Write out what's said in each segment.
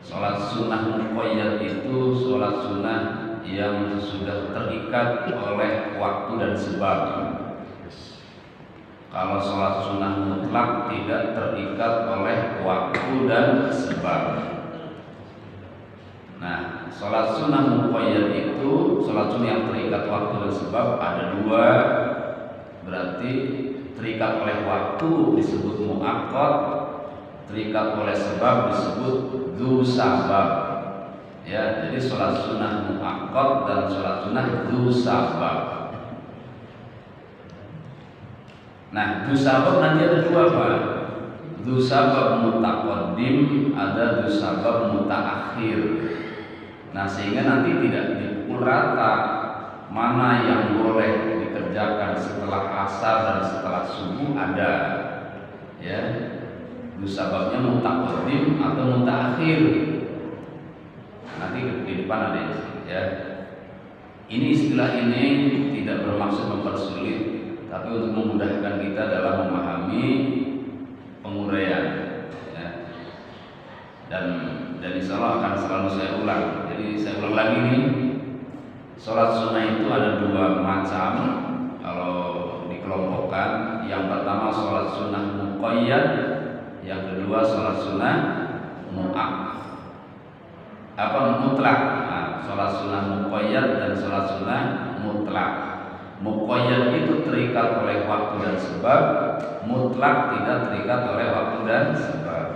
Sholat sunnah muqayyad itu sholat sunnah yang sudah terikat oleh waktu dan sebab. Kalau sholat sunnah mutlak tidak terikat oleh waktu dan sebab. Nah, sholat sunnah muqayyad itu sholat sunnah yang terikat waktu dan sebab ada dua. Berarti terikat oleh waktu disebut muakkad, terikat oleh sebab disebut dzu sabab. Ya, jadi sholat sunnah muakkad dan sholat sunnah dzu sabab. Nah, dzu sabab nanti ada dua, Pak. Dzu sabab mutaqaddim, ada dzu sabab mutaakhir. Nah, sehingga nanti tidak dipukul rata mana yang boleh dikerjakan setelah asar dan setelah subuh ada. Ya, dzu sababnya mutaqaddim atau mutaakhir. Nanti di depan ada ya. Ini istilah ini tidak bermaksud mempersulit, tapi untuk memudahkan kita dalam memahami penguraian, ya. Dan insya Allah akan selalu saya ulang. Jadi saya ulang lagi nih, sholat sunnah itu ada dua macam kalau dikelompokkan. Yang pertama sholat sunnah muqayyad, yang kedua sholat sunnah mutlak. Nah, sholat sunnah muqayyad dan sholat sunnah mutlak. Muqayyad itu terikat oleh waktu dan sebab, mutlak tidak terikat oleh waktu dan sebab.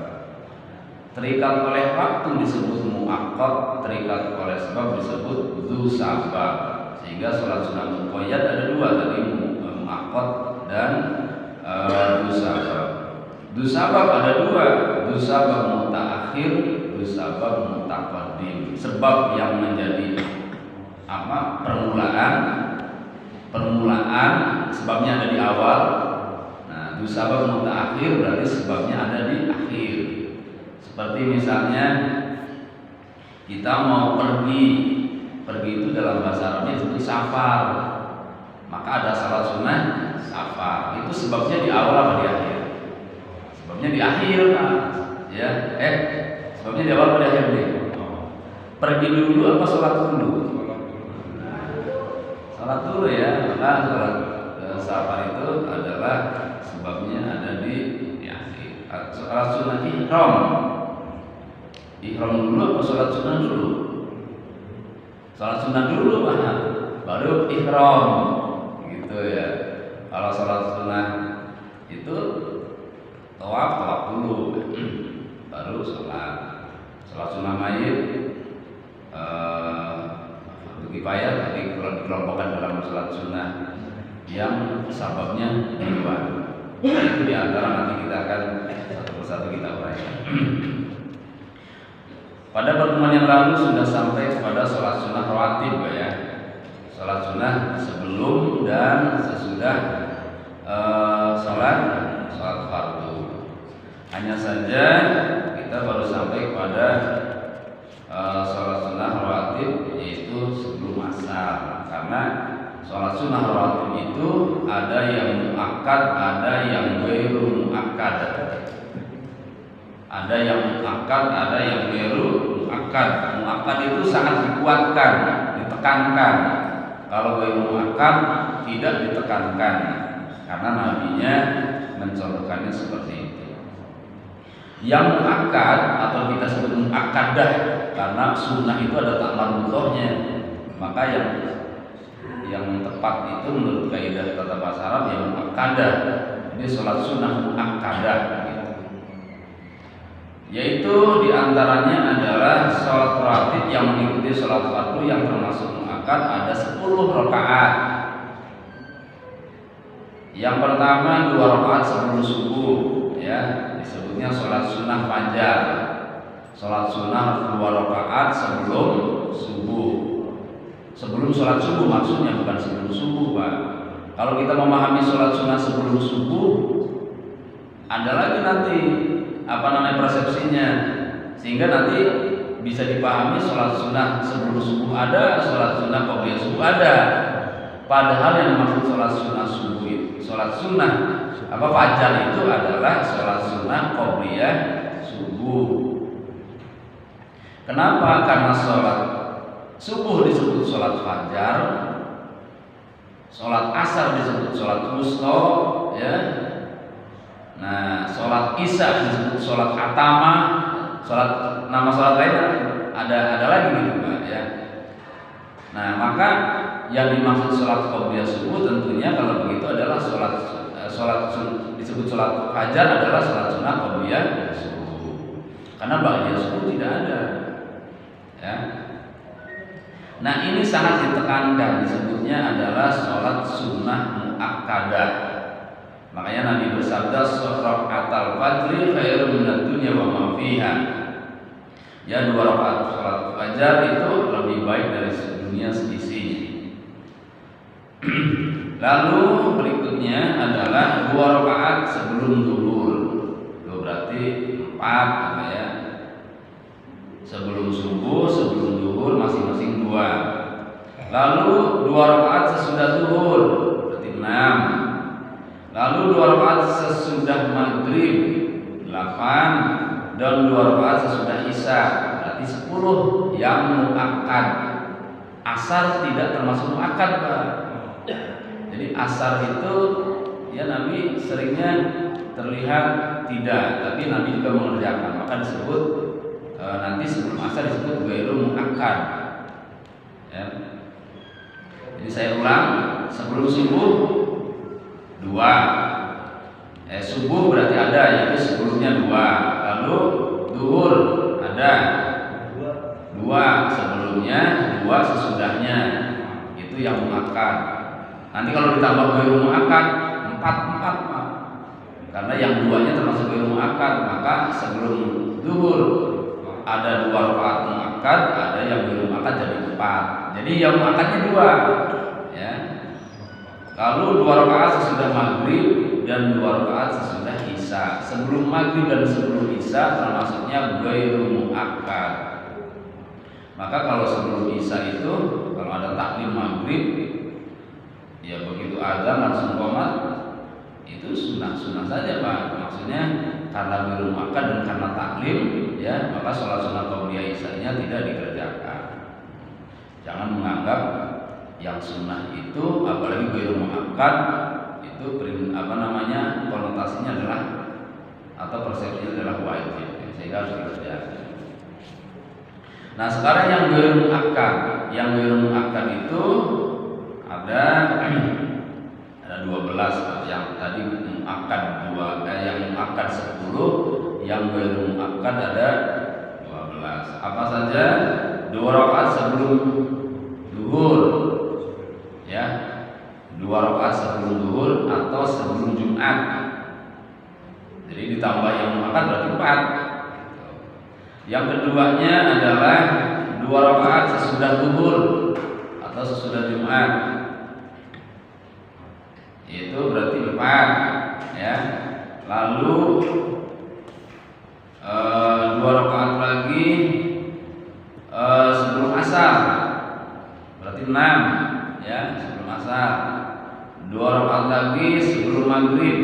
Terikat oleh waktu disebut muakkad, terikat oleh sebab disebut dzu sabab. Sehingga sholat sunnah muqayyad ada dua tadi, muakkad dan dzu sabab. Dzu sabab ada dua, dzu sabab mutaakhir, dzu sabab mutaqaddim. Sebab yang menjadi permulaan sebabnya ada di awal. Nah, dzu sabab mutaakhir berarti sebabnya ada di akhir. Seperti misalnya kita mau pergi itu dalam bahasa Arabnya disebut safar. Maka ada salat sunnah safar. Itu sebabnya di awal apa di akhir? Sebabnya di akhir, Pak. Ya, sebabnya di awal apa di akhir nih? Pergi dulu apa sholat dulu? Sholat dulu ya. Maka sholat safar itu adalah sebabnya ada di akhir. Sholat sunnah ihram dulu apa sholat sunnah dulu? Sholat sunnah dulu mana? Baru ihram, gitu ya. Kalau sholat sunnah itu tawaf dulu, baru sholat sunnah mayit. Kifayah tadi kalau dikelompokkan dalam sholat sunnah yang sababnya dua. Itu diantara nanti kita akan satu persatu kita uraikan. Pada pertemuan yang lalu sudah sampai kepada sholat sunnah rawatib, ya. Sholat sunnah sebelum dan sesudah sholat fardu. Hanya saja kita baru sampai kepada sholat sunnah rawatib, yaitu sebelum asar. Karena sholat sunnah rawatib itu ada yang muakkad, ada yang ghairu muakkad. Ada yang muakkad, ada yang ghairu muakkad. Muakkad itu sangat dikuatkan, ditekankan. Kalau ghairu muakkad tidak ditekankan, karena nabinya mencontohkannya seperti itu. Yang muakkad atau kita sebut muakkadah, karena sunnah itu ada ta'mar mudhohnya. Maka yang tepat itu menurut kaidah tata bahasa Arab yang muakkadah. Ini sholat sunnah muakkadah, gitu. Yaitu diantaranya adalah sholat rawatib yang mengikuti sholat fardu yang termasuk muakkad ada 10 rakaat. Yang pertama 2 rakaat sebelum subuh, ya, disebutnya sholat sunnah fajar. Sholat sunnah 2 rakaat sebelum subuh. Sebelum sholat subuh maksudnya, bukan sebelum subuh, Pak. Kalau kita memahami sholat sunnah sebelum subuh, ada lagi nanti persepsinya, sehingga nanti bisa dipahami sholat sunnah sebelum subuh ada, sholat sunnah qobliyah subuh ada. Padahal yang dimaksud sholat sunnah subuh itu, sholat sunnah fajar itu adalah sholat sunnah qobliyah subuh. Kenapa? Karena subuh disebut sholat fajar, sholat asar disebut sholat wusta, ya. Nah, sholat isya disebut sholat atama, nama sholat lain ada lagi gitu Pak, ya. Nah, maka yang dimaksud sholat qobliyah subuh tentunya kalau begitu adalah sholat disebut sholat fajar adalah sholat sunnah qobliyah subuh. Karena ba'diyah subuh tidak ada, ya. Nah, ini sangat ditekankan, disebutnya adalah sholat sunnah muakkadah. Makanya Nabi bersabda, "Raka'atal fajri khairun minad dunya wa ma fiha." Ya, 2 rakaat sholat fajar itu lebih baik dari dunia seisinya. Lalu berikutnya adalah 2 rakaat sebelum zuhur. Itu berarti 4 apa ya? Sebelum subuh, sebelum zuhur masing-masing 2. Lalu 2 rakaat sesudah zuhur, berarti 6. Lalu 2 rakaat sesudah maghrib 8 dan 2 rakaat sesudah isya, berarti 10 yang muakkad. Asar tidak termasuk muakkad, Pak. Jadi asar itu ya Nabi seringnya terlihat tidak, tapi Nabi juga mengerjakan, maka disebut nanti sebelum asar disebut ghairu muakkad. Ya. Jadi saya ulang, sebelum subuh 2. Subuh berarti ada, yaitu sebelumnya 2. Lalu zuhur ada 2 sebelumnya, 2 sesudahnya. Itu yang muakkad. Nanti kalau ditambah ghairu muakkad 4 Pak. Karena yang 2-nya termasuk ghairu muakkad, maka sebelum zuhur ada 2 rakaat muakkad, ada yang ghairu muakkad jadi 4. Jadi yang muakkadnya 2, ya. Lalu 2 rakaat sesudah maghrib dan 2 rakaat sesudah isya. Sebelum maghrib dan sebelum isya termasuknya ghairu muakkad. Maka kalau sebelum isya itu kalau ada taklim maghrib, ya begitu azan langsung qomat, itu sunnah saja Pak. Maksudnya karena ghairu muakkad dan karena taklim, ya maka sholat sunnah qobliyah isya-nya tidak dikerjakan. Jangan menganggap yang sunnah itu apalagi ghairu muakkad itu konotasinya adalah atau persepsinya adalah wajib, sehingga harus dikerjakan. Nah, sekarang yang ghairu muakkad itu ada 12. Yang tadi muakkad 2, yang muakkad 10, yang ghairu muakkad ada 12. Apa saja? 2 rakaat sebelum zuhur, ya, 2 rakaat sebelum zuhur atau sebelum Jumat. Jadi ditambah yang muakkad berarti 4. Yang keduanya adalah 2 rakaat sesudah zuhur atau sesudah Jumat. Itu berarti 4, ya. Lalu 2 rakaat lagi sebelum asar, berarti 6, ya, sebelum asar. 2 rakaat lagi sebelum maghrib,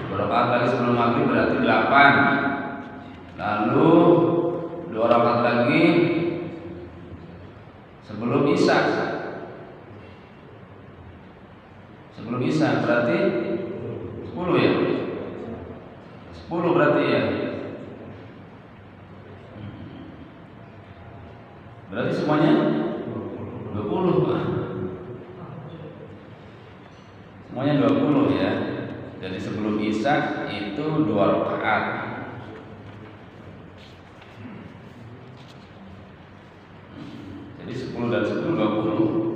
2 rakaat lagi sebelum maghrib berarti 8. Lalu 2 rakaat lagi sebelum isya. Sebelum isya berarti 10 ya. 10 berarti ya. Berarti semuanya 20 Pak. Semuanya 20 ya. Jadi sebelum isya itu 2 rakaat. Jadi 10 dan 10 20.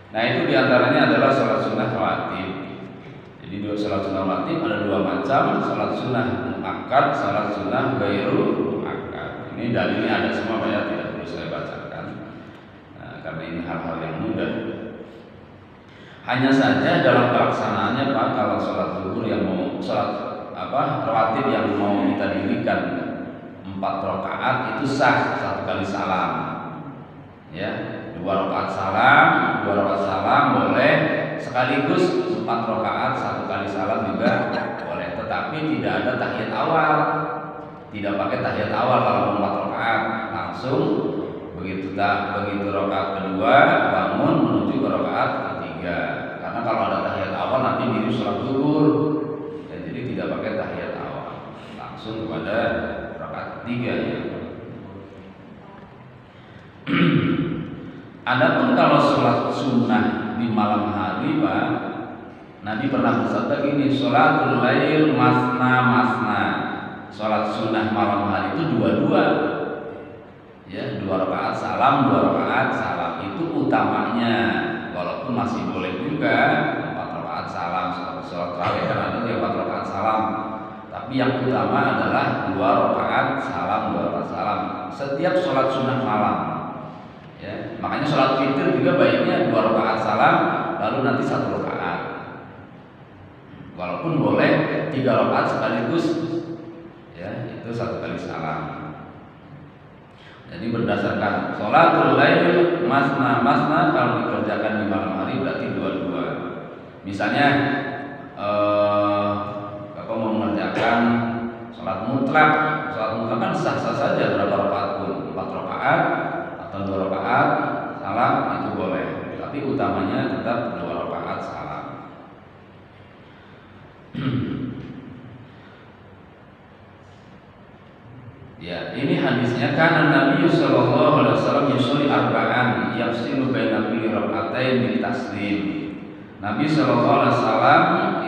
Nah, itu diantaranya adalah sholat sunnah rawatib. Jadi sholat sunnah rawatib ada 2 macam, sholat sunnah muakkad, sholat sunnah ghairu muakkad. Ini dalilnya ada semua Pak ya, tidak perlu saya bacakan. Nah, karena ini hal-hal yang mudah. Hanya saja dalam pelaksanaannya Pak, kalau sholat zuhur yang mau rawatib yang mau kita dirikan 4 rakaat itu sah 1 kali salam, ya. 2 rakaat salam boleh, sekaligus 4 rakaat 1 kali salam juga boleh, tetapi tidak ada tahiyat awal. tidak pakai tahiyat awal kalau 4 rakaat, langsung begitu rakaat kedua bangun menuju ke rakaat ketiga. Karena kalau ada tahiyat awal nanti mirip sholat zuhur, ya, jadi tidak pakai tahiyat awal, langsung kepada rakaat ketiga ya. Adapun kalau sholat sunnah di malam hari, Pak, Nabi pernah bersabda gini, sholatul lail masna masna. Sholat sunnah malam hari itu dua-dua, ya, 2 rakaat salam, 2 rakaat salam, itu utamanya. Walaupun masih boleh juga 4 rakaat salam, seperti sholat tarawih kan ada 4 rakaat salam, tapi yang utama adalah 2 rakaat salam, 2 rakaat salam setiap sholat sunnah malam. Ya, makanya sholat witir juga baiknya 2 rakaat salam, lalu nanti 1 rakaat. Walaupun boleh 3 rakaat sekaligus, ya, itu 1 kali salam. Jadi berdasarkan sholatul lail masna masna, kalau dikerjakan di malam hari berarti 2-2. Misalnya kalau mau mengerjakan sholat mutlak kan sah-sah saja berapa rakaat pun, 4 rakaat atau 2 rakaat salam itu boleh, tapi utamanya tetap 2 rakaat salam. Ya, ini hadisnya karena Nabi sallallahu alaihi wasallam yusolli arba'an yafsilu baina kulli rak'atain bil taslim. Nabi sallallahu alaihi wasallam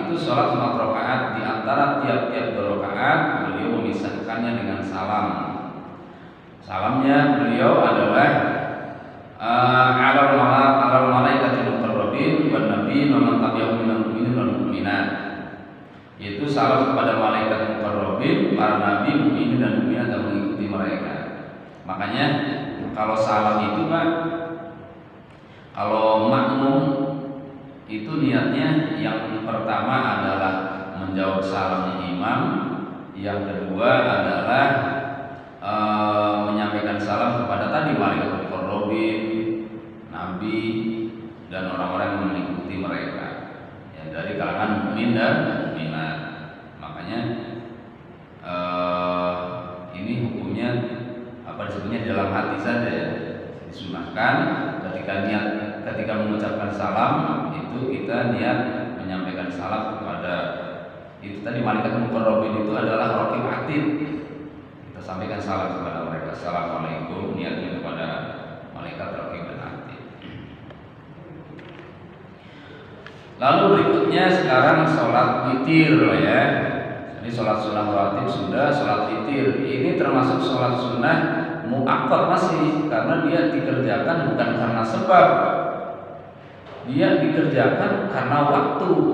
itu salat 4 rakaat, di antara tiap-tiap 2 rakaat beliau memisahkannya dengan salam. Salamnya beliau adalah alal malaikatil muqarrabin wan nabi wa man tabi'ahum minal mu'minin wal mu'minat. Yaitu salam kepada malaikat muqarrabin, para nabi, mukminin dan mukminat yang mengikuti mereka. Makanya kalau salam itu, Pak, kalau makmum itu niatnya yang pertama adalah menjawab salamnya imam, yang kedua adalah menyampaikan salam kepada tadi malaikat muqarrabin, nabi dan orang-orang yang mengikuti mereka, ya, dari kalangan mukmin dan mukminat. Makanya ini hukumnya disebutnya di dalam hati saja, ya, disunahkan ketika mengucapkan salam itu kita niat menyampaikan salam kepada itu tadi malaikat muqarrabin, itu adalah raqib atid. Kita sampaikan salam kepada mereka, assalamualaikum, niatnya kepada malaikat raqib dan atid. Lalu berikutnya sekarang sholat witir, ya. Ini sholat sunnah rawatib sudah, sholat witir ini termasuk sholat sunnah muakkad masih, karena dia dikerjakan bukan karena sebab, dia dikerjakan karena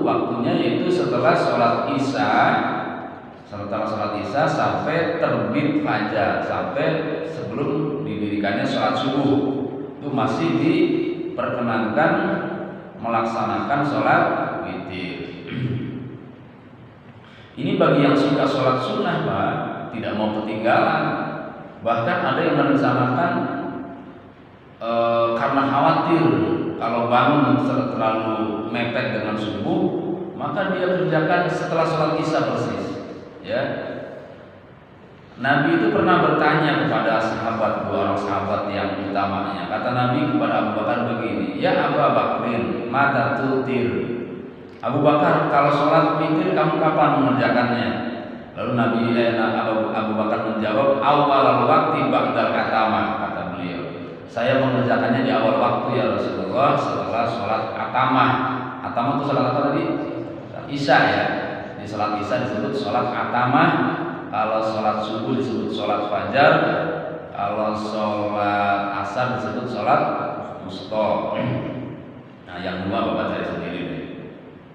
waktunya yaitu setelah sholat isya, sampai terbit fajar, sampai sebelum didirikannya sholat subuh, itu masih diperkenankan melaksanakan sholat witir. Ini bagi yang suka sholat sunnah, Pak, tidak mau ketinggalan. Bahkan ada yang merencanakan karena khawatir kalau bangun terlalu mepet dengan subuh, maka dia kerjakan setelah sholat isya persis. Ya, Nabi itu pernah bertanya kepada sahabat, 2 orang sahabat yang utamanya. Kata Nabi kepada Abu Bakar begini, ya Abu Bakrin, mata tutir. Abu Bakar, kalau sholat witir kamu kapan mengerjakannya? Lalu Abu Bakar menjawab, awal waktu ba'dal atama, kata beliau. Saya mengerjakannya di awal waktu, ya Rasulullah, setelah sholat atamah. Atamah itu sholat apa tadi? Isya, ya. Di sholat isya disebut sholat atamah. Kalau sholat subuh disebut sholat fajar. Kalau sholat asar disebut sholat wusta. Nah, yang 2 Bapak cari sendiri deh,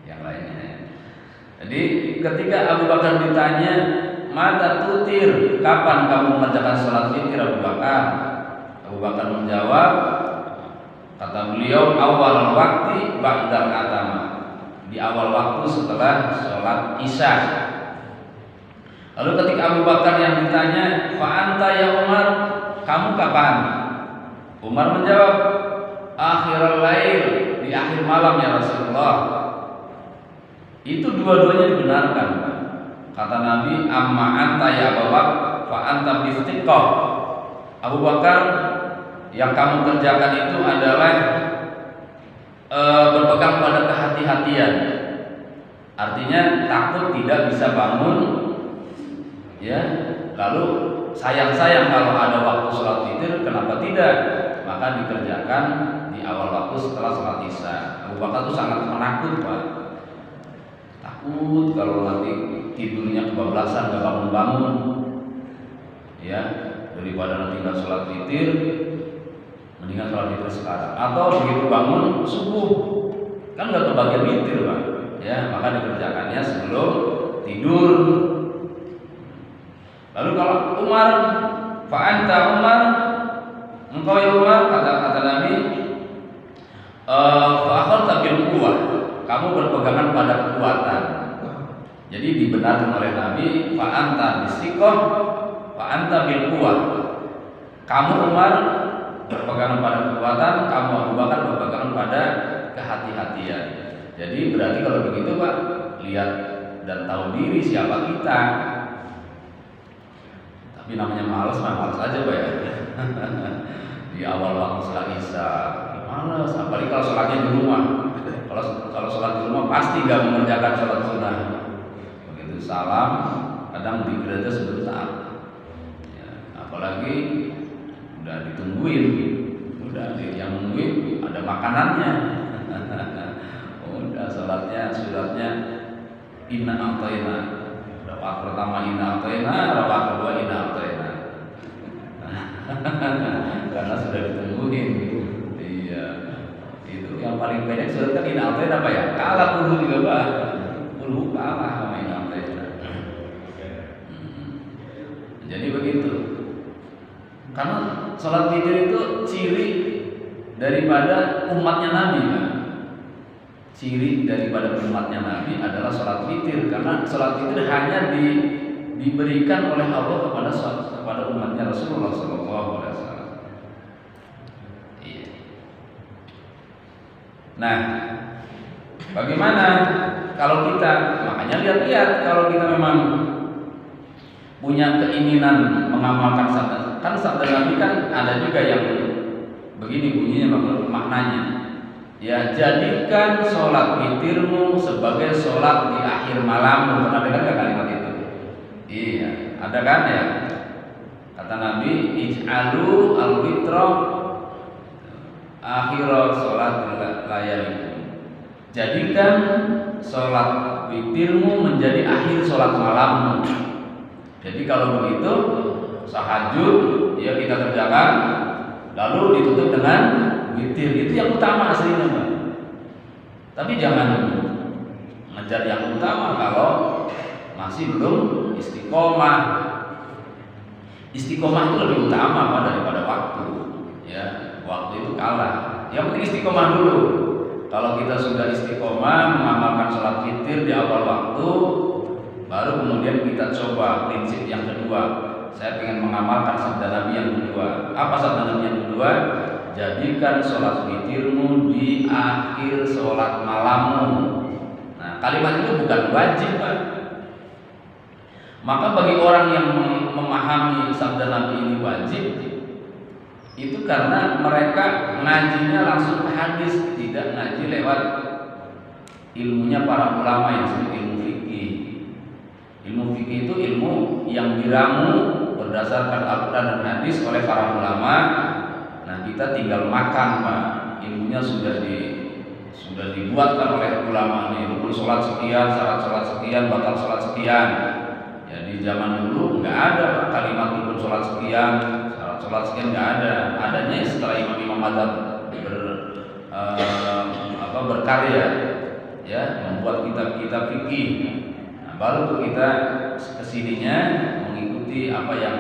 yang lainnya. Jadi ketika Abu Bakar ditanya, mata tutir, kapan kamu mengerjakan sholat witir, Abu Bakar? Abu Bakar menjawab, kata beliau, awal waktu ba'dal atama, di awal waktu setelah sholat isya. Lalu ketika Abu Bakar yang ditanya, fa anta ya Umar, kamu kapan? Umar menjawab, akhirul lail, di akhir malam ya Rasulullah. Itu dua-duanya dibenarkan. Kata Nabi, amma anta ya Abu Bakar, anta bistiqah. Abu Bakar, yang kamu kerjakan itu adalah berpegang pada kehati-hatian. Artinya takut tidak bisa bangun, ya. Lalu sayang-sayang kalau ada waktu sholat witir, kenapa tidak? Maka dikerjakan di awal waktu setelah sholat isya. Abu Bakar itu sangat menakut, Pak. Takut kalau nanti tidurnya kebablasan gak bangun-bangun, ya, daripada nanti nggak sholat witir, mendingan sholat witir sekarang. Atau begitu bangun subuh, kan nggak kebagian witir, Pak. Ya, maka dikerjakannya sebelum tidur. Lalu kalau Umar, fa'anta Umar, engkau ya Umar, kata Nabi, fa'akhadta bil quwwah, kamu berpegangan pada kekuatan. Jadi dibenarkan oleh Nabi, fa'anta bistiqah, fa'anta bil quwwah. Kamu Umar berpegangan pada kekuatan, kamu Abu Bakar berpegangan pada kehati-hatian. Jadi berarti kalau begitu, Pak, lihat dan tahu diri siapa kita. Tapi namanya malas aja, Pak, ya. Di awal waktu sholat isya malas, apalagi kalau sholatnya di rumah. Kalau sholat di rumah pasti gak mengerjakan sholat sunnah. Begitu salam, kadang di gereja sebentar, ya, apalagi udah ditungguin, yang nungguin ada makanannya. Udah suratnya inna a'tayna, rakaat pertama inna a'tayna, rakaat kedua inna a'tayna. Karena sudah ditungguin. Iya, itu yang paling banyak surat kan inna a'tayna, apa ya? Kalah dulu juga, Pak. Dulu kalah sama inna a'tayna. Jadi begitu. Karena sholat witir itu ciri daripada umatnya Nabi, kan? Ciri daripada umatnya Nabi adalah sholat witir, karena sholat witir hanya diberikan oleh Allah kepada umatnya Rasulullah SAW. Iya. Nah, bagaimana kalau kita, makanya lihat-lihat kalau kita memang punya keinginan mengamalkan sabda, kan sabda Nabi kan ada juga yang begini bunyinya, maknanya, ya, jadikan sholat witirmu sebagai sholat di akhir malammu. Pernah dengar gak kalimat itu? Iya, ada kan, ya? Kata Nabi, ij'alu al-witra akhirat sholat layalikum. Jadikan sholat witirmu menjadi akhir sholat malammu. Jadi kalau begitu, tahajud ya kita kerjakan, lalu ditutup dengan witir, itu yang utama aslinya, Pak. Tapi jangan ngejar yang utama kalau masih belum istiqomah. Istiqomah itu lebih utama, Pak, daripada waktu. Ya, waktu itu kalah. Yang penting istiqomah dulu. Kalau kita sudah istiqomah mengamalkan sholat witir di awal waktu, baru kemudian kita coba prinsip yang kedua. Saya ingin mengamalkan sabda Nabi yang kedua. Apa sabda Nabi yang kedua? Jadikan sholat witirmu di akhir sholat malammu. Nah, kalimat itu bukan wajib, Pak. Maka bagi orang yang memahami sabda Nabi ini wajib, itu karena mereka ngajinya langsung ke hadis, tidak ngaji lewat ilmunya para ulama yang disebut ilmu fikih. Ilmu fikih itu ilmu yang diramu berdasarkan Al-Quran dan hadis oleh para ulama. Nah, kita tinggal makan, Pak. Ilmunya sudah dibuatkan oleh ulama nih. Rukun sholat sekian, syarat sholat sekian, batal sholat sekian. Ya, di zaman dulu nggak ada, Pak, kalimat rukun sholat sekian, syarat sholat sekian, nggak ada. Adanya setelah imam-imam madzhab berkarya, ya, membuat kitab-kitab fikih. Nah, baru tuh kita kesininya mengikuti apa yang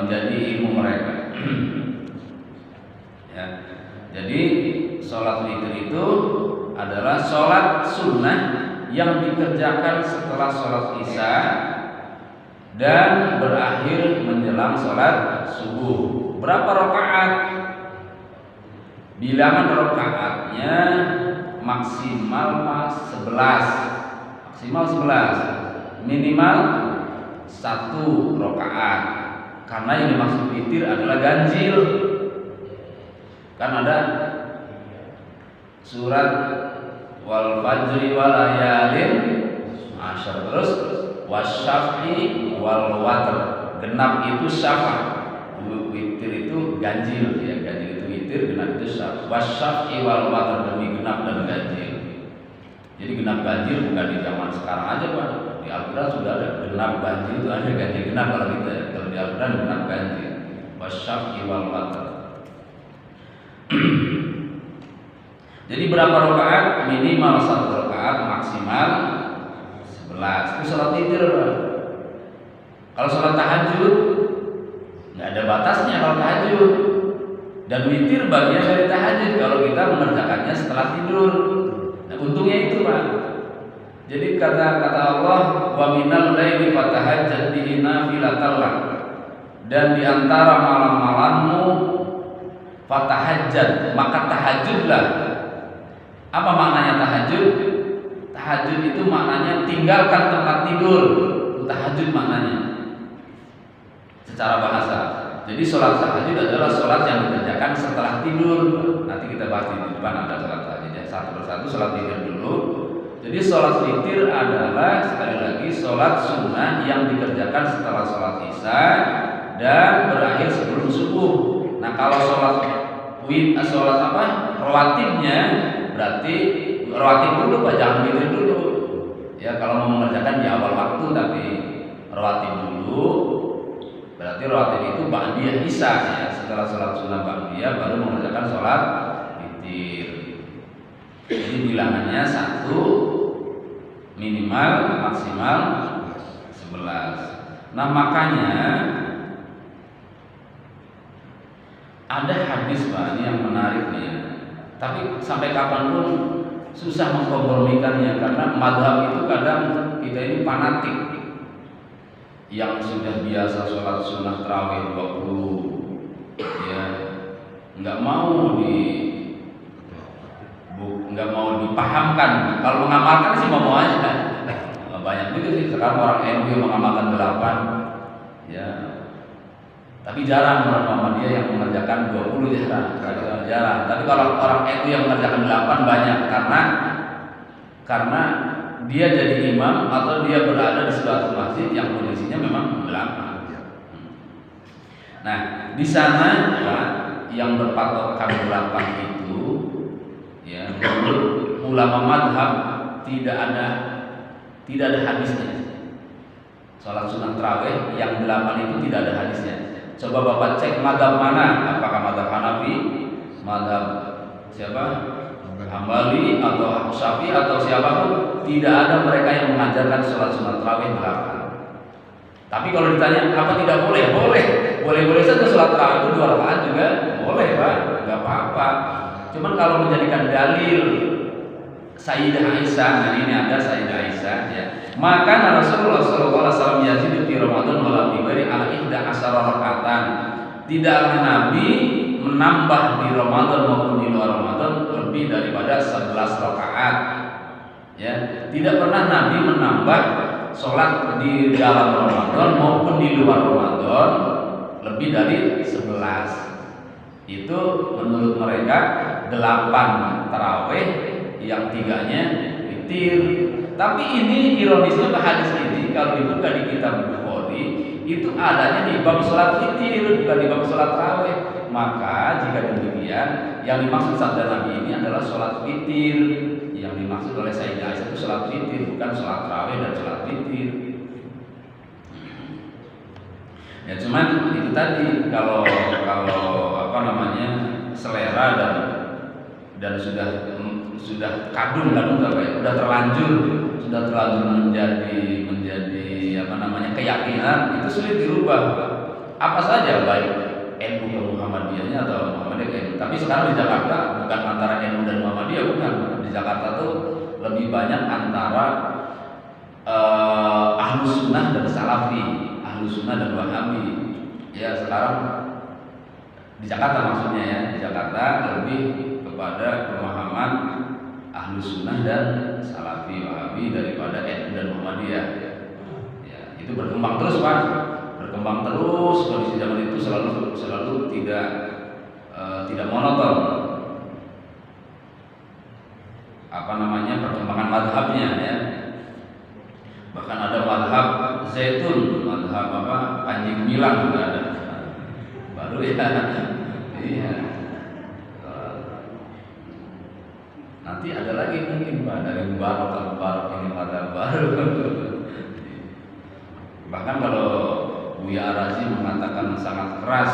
menjadi ilmu mereka. Ya, jadi sholat witir itu adalah sholat sunnah yang dikerjakan setelah sholat isya dan berakhir menjelang sholat subuh. Berapa rakaat? Bilangan rakaatnya maksimal 11, minimal 1 rakaat. Karena yang dimaksud witir adalah ganjil. Kan ada surat wal fajri wal layalin asyar, terus wasyaf'i wal watr. Genap itu syafa, witir itu ganjil ya, ganjil itu witir, genap itu syafa. Wasyaf'i wal watr, demi genap dan ganjil. Jadi genap ganjil bukan di zaman sekarang aja Pak. Di Al-Quran sudah ada genap ganjil, itu ada ganjil genap kalau kita. Kalau di Al-Quran genap ganjil. Wasyaf'i wal watr. Jadi berapa rakaat? Minimal 1 rakaat, maksimal 11. Itu sholat witir Pak. Kalau sholat tahajud nggak ada batasnya kalau tahajud. Dan witir bagian dari tahajud kalau kita mengerjakannya setelah tidur. Nah, untungnya itu Pak. Jadi kata Allah, wa minal laili fatahajjat bihi nafilatan lak. Dan di antara malam-malammu fatahajjat, maka tahajudlah. Apa maknanya tahajud? Tahajud itu maknanya tinggalkan tempat tidur. Tahajud maknanya secara bahasa. Jadi sholat tahajud adalah sholat yang dikerjakan setelah tidur. Nanti kita bahas di depan ada sholat tahajud ya. Satu persatu sholat witir dulu. Jadi sholat witir adalah sekali lagi sholat sunnah yang dikerjakan setelah sholat isya dan berakhir sebelum subuh. Nah kalau sholat rawatibnya berarti rawatib dulu Pak, jangan witir dulu. Ya kalau mau mengerjakan di awal waktu tapi rawatib dulu. Berarti rawatib itu ba'diyah isya ya. Setelah sholat sunnah ba'diyah baru mengerjakan sholat witir. Jadi bilangannya 1, minimal, maksimal 11. Nah makanya ada hadis Pak, ini yang menarik nih. Tapi sampai kapanpun susah mengkompromikannya karena madhab itu kadang kita ini fanatik. Yang sudah biasa sholat sunnah tarawih 20 ya nggak mau dipahamkan. Kalau mengamalkan sih mau aja. Banyak juga sih sekarang orang NU yang mengamalkan 8 ya. Tapi jarang orang Muhammadiyah yang mengerjakan 20 jarang. Tapi kalau orang NU yang mengerjakan 8 banyak karena dia jadi imam atau dia berada di suatu masjid yang kondisinya memang 8. Nah, di sana yang berpatokkan 8 itu ya, menurut ulama madhab tidak ada hadisnya. Sholat sunnah tarawih yang 8 itu tidak ada hadisnya. Coba Bapak cek madhab mana, apakah madhab Hanafi, madhab siapa? Hambali atau Syafi'i atau siapapun, tidak ada mereka yang mengajarkan sholat sunnah tarawih 8. Tapi kalau ditanya apa tidak boleh? Boleh saja sholat tarawih itu 2 rakaat juga boleh Pak, nggak apa-apa. Cuman kalau menjadikan dalil Sayyidah Aisyah, nah ini ada Sayyidah Aisyah ya. Maka Rasulullah SAW yazidu fi Ramadan wala fi ghairi al-ihda asyara rakaatan. Tidaklah Nabi menambah di Ramadan maupun di luar Ramadan lebih daripada 11 rakaat. Ya, tidak pernah Nabi menambah sholat di dalam Ramadan maupun di luar Ramadan lebih dari 11. Itu menurut mereka 8 tarawih yang 3-nya witir. Tapi ini ironisnya hadis ini kalau dibuka di kitab Bukhari itu adanya di bab sholat witir, bukan di bab sholat tarawih. Maka jika demikian, yang dimaksud sabda Nabi ini adalah sholat witir. Yang dimaksud oleh Sayyidah Aisyah itu sholat witir, bukan sholat tarawih dan sholat witir. Ya cuman itu tadi kalau apa namanya selera dan sudah kadung udah terlanjur menjadi apa namanya keyakinan, itu sulit dirubah. Apa saja baik NU ke Muhammadiyahnya atau Muhammadiyah ke NU. Tapi sekarang di Jakarta bukan antara NU dan Muhammadiyah, bukan. Di Jakarta tuh lebih banyak antara Ahlus Sunnah dan Salafi, Ahlus Sunnah dan Wahabi. Ya sekarang di Jakarta maksudnya ya, di Jakarta lebih kepada pemahaman Ahlus Sunnah dan Salafi Wahabi daripada NU dan Muhammadiyah. Ya, itu berkembang terus Pak, berkembang terus. Kondisi zaman itu selalu tidak monoton perkembangan madhabnya ya. Bahkan ada madhab zaitun, madhab Panji Gumilang juga ada, baru ya. Iya. Nanti ada lagi mungkin Pak dari Mubarak ini madhab baru. Bahkan kalau Buya Arazi mengatakan sangat keras,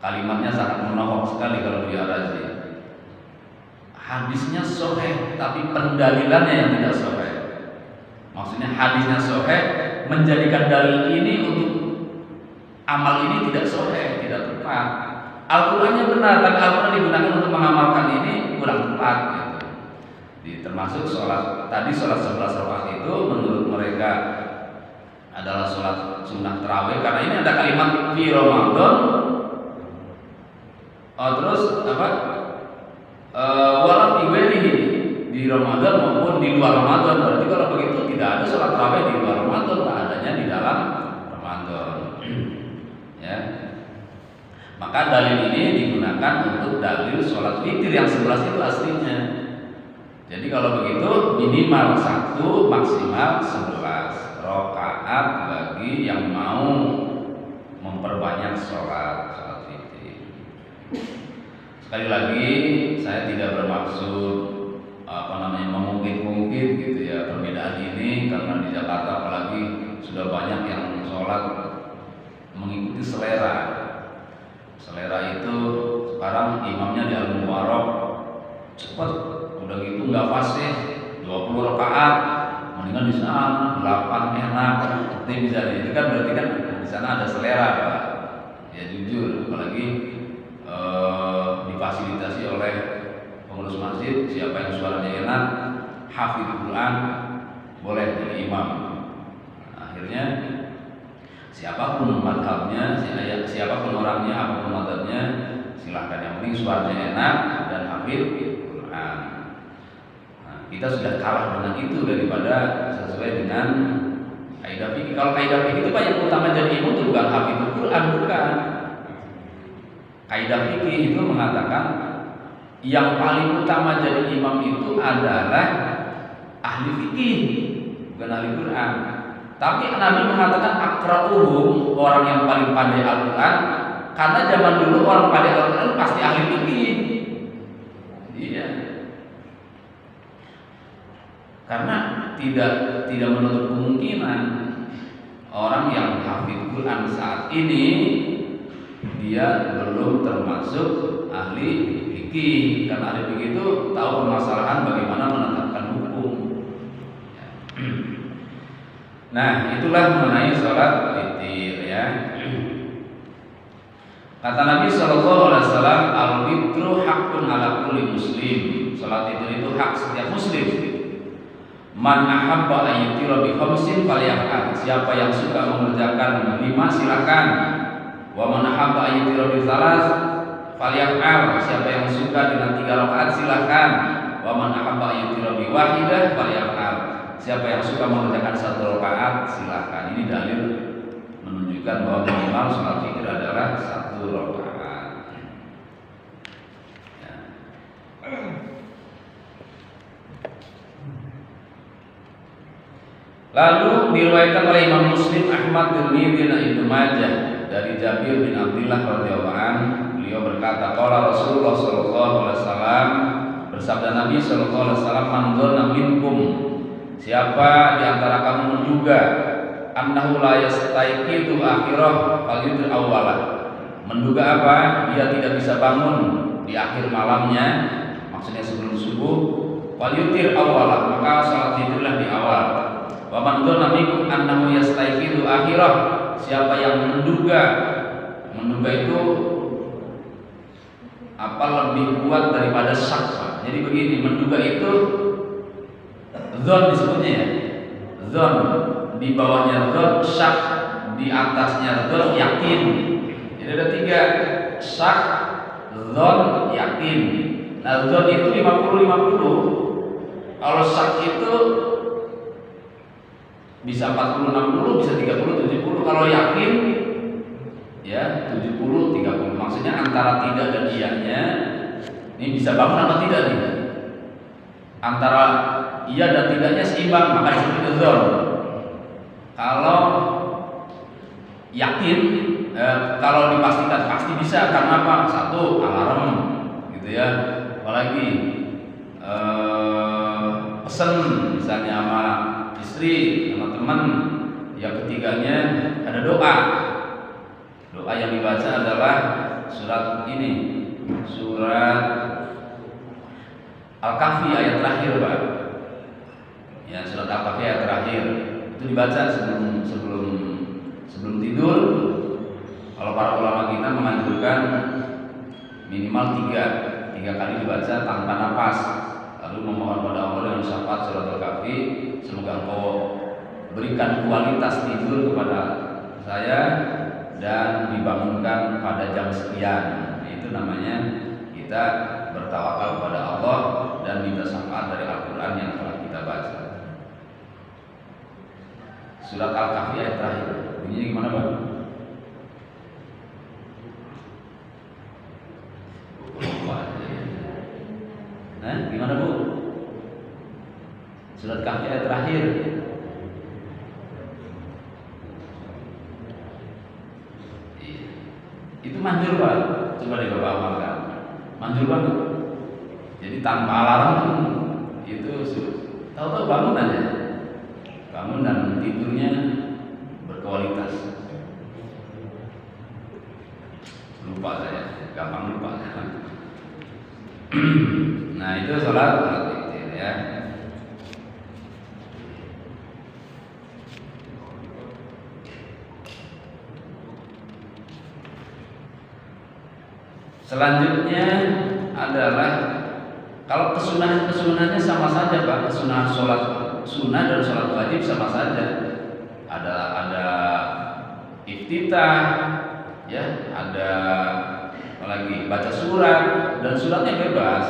kalimatnya sangat menohok sekali kalau Buya Arazi. Hadisnya sahih tapi pendalilannya yang tidak sahih. Maksudnya hadisnya sahih menjadikan dalil ini untuk amal ini tidak sahih, tidak tepat. Al-Qur'annya benar, tapi Al-Qur'an digunakan untuk mengamalkan ini kurang tepat gitu. Termasuk sholat 11 rakaat itu menurut mereka adalah sholat sunnah tarawih karena ini ada kalimat fi Ramadan. Terus wala fi ghairihi, di Ramadan maupun di luar Ramadan. Berarti kalau begitu tidak ada sholat tarawih di luar Ramadan, tak adanya di dalam Ramadan. Ya. Maka dalil ini digunakan untuk dalil sholat witir yang 11 itu aslinya. Jadi kalau begitu minimal 1 maksimal 11 rakaat bagi yang mau memperbanyak sholat witir. Sekali lagi saya tidak bermaksud mengungkit-ungkit gitu ya perbedaan ini, karena di Jakarta apalagi sudah banyak yang sholat mengikuti selera. Selera itu sekarang imamnya di Al-Mubarak cepat, udah gitu nggak fasih 20 rakaat, mendingan di sana 8 enak seperti misalnya. Itu kan berarti kan di sana ada selera Pak. Ya jujur, apalagi difasilitasi oleh pengurus masjid, siapa yang suaranya enak, hafidz Quran, boleh jadi imam. Akhirnya siapapun madhabnya, siapapun orangnya, apapun madhabnya, silahkan, yang penting suaranya enak dan hafidz Quran. Kita sudah kalah dengan itu daripada sesuai dengan kaidah fikih. Kalau kaidah fikih itu Pak, yang utama jadi imam itu bukan hafidz Quran, bukan. Kaidah fikih itu mengatakan yang paling utama jadi imam itu adalah ahli fikih, bukan ahli Quran. Tapi Nabi mengatakan aqra'uhum, orang yang paling pandai Al-Quran, karena zaman dulu orang pandai Al-Quran pasti ahli fikih. Iya. Karena tidak menutup kemungkinan orang yang hafidz Quran saat ini dia belum termasuk ahli fikih, karena ahli fikih itu tahu permasalahan bagaimana menetapkan hukum. Nah, itulah mengenai sholat witir ya. Kata Nabi SAW, al-witru haqqun ala kulli muslim. Sholat witir itu hak setiap muslim. Man ahabba ayyutira bi khamsin falyaf'al. Siapa yang suka mengerjakan 5 silakan. Wa man ahabba ayyutira bi salas falyaf'al. Siapa yang suka dengan 3 rakaat silakan. Wa man ahabba ayyutira bi wahidah falyaf'al. Siapa yang suka mengerjakan 1 rakaat silakan. Ini dalil menunjukkan bahwa minimal sholat witir adalah 1 rakaat. Ya. Lalu diriwayatkan oleh Imam Muslim, Ahmad, Tirmidzi dan Ibnu Majah dari Jabir bin Abdullah radhiyallahu anhu, beliau berkata, qala Rasulullah sallallahu alaihi wasallam, bersabda Nabi sallallahu alaihi wasallam, man dzanna minkum, siapa di antara kamu menduga annahu la yastaiqitu akhirah falyutir awwalah, menduga apa? Dia tidak bisa bangun di akhir malamnya, maksudnya sebelum subuh, falyutir awwalah, maka salat witirlah di awal. Wa man dzanna minkum annahu yastaiqitu akhirah, siapa yang menduga itu lebih kuat daripada syak. Jadi begini, menduga itu dzon disebutnya ya. Dzon di bawahnya dzon, syak di atasnya dzon, yakin. Jadi ada 3, syak, dzon, yakin. Nah, dzon itu 50-50. Kalau syak itu bisa 40 60, bisa 30 70. Kalau yakin ya 70 30. Maksudnya antara tidak dan iyanya ini bisa bangun apa tidak nih? Antara iya dan tidaknya seimbang, maka disebut dzon. Kalau yakin, kalau dipastikan pasti bisa, karena apa? Satu, alarm gitu ya. Apalagi pesen misalnya sama istri, sama teman. Yang ketiganya ada doa. Doa yang dibaca adalah surat ini, surat Al-Kahfi ayat terakhir, Pak. Ya, surat Al-Kahfi ayat terakhir itu dibaca sebelum tidur. Kalau para ulama kita menganjurkan minimal tiga kali dibaca tanpa nafas, lalu memohon pada Allah dengan syafaat surat Al-Kahfi, semoga Engkau berikan kualitas tidur kepada saya dan dibangunkan pada jam sekian. Itu namanya kita bertawakal kepada Allah dan minta syafaat dari Al-Quran yang telah kita baca. Surat Al-Kahfi ayat terakhir bunyinya gimana, Pak? Nah, gimana, Bu? Surat Kahfi ayat terakhir. Itu manjur, Pak. Coba deh Bapak amalkan. Manjur banget. Jadi tanpa alarm itu tahu-tahu bangun aja. Bangun dan tidurnya berkualitas. Lupa saya, gampang lupa. Nah, itu sholat witir ya. Selanjutnya adalah kalau kesunahannya sama saja, Pak. Kesunahan sholat sunnah dan sholat wajib sama saja. Ada iftitah, ya, ada apalagi baca surat, dan suratnya bebas,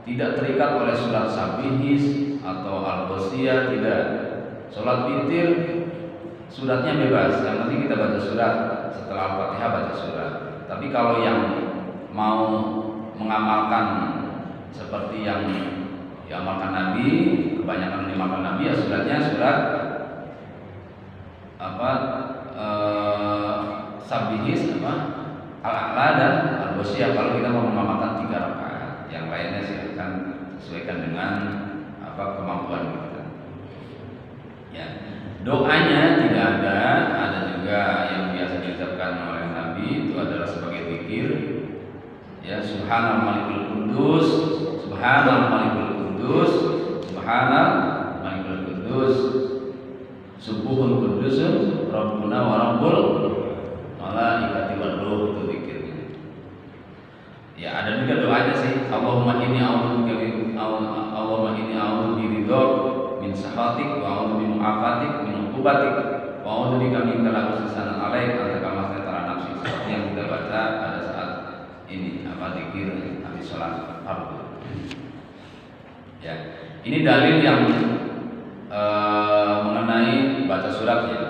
tidak terikat oleh surat sabihis atau al-ghosiyah, tidak. Sholat witir suratnya bebas, yang penting kita baca surat, setelah Al-Fatihah baca surat. Tapi kalau yang mau mengamalkan seperti yang diamalkan Nabi, kebanyakan diamalkan Nabi ya suratnya surat sabihis al-a'la dan al-ghosiyah. Kalau kita mau mengamalkan 3 rakaat, yang lainnya silakan sesuaikan dengan kemampuan kita. Ya, doanya tidak ada juga yang biasa diucapkan oleh Nabi, itu adalah sebagai zikir. Ya, subhanal malikul kudus, subhanal malikul kudus, subhanal malikul kudus, subuhun kudusun rabbuna wa rabbul malaikati wal ruh, itu zikirnya. Ya, ada juga doanya sih. Allahumma inni a'udzu biridha min sakhatik wa a'udzu bi mu'afatik min uqubatik wa a'udzu bika min kala'usisan alaik anta kama satara nafsi, seperti yang kita baca pada saat ini zikir habis sholat fardu. Ya, ini dalil yang mengenai baca suratnya.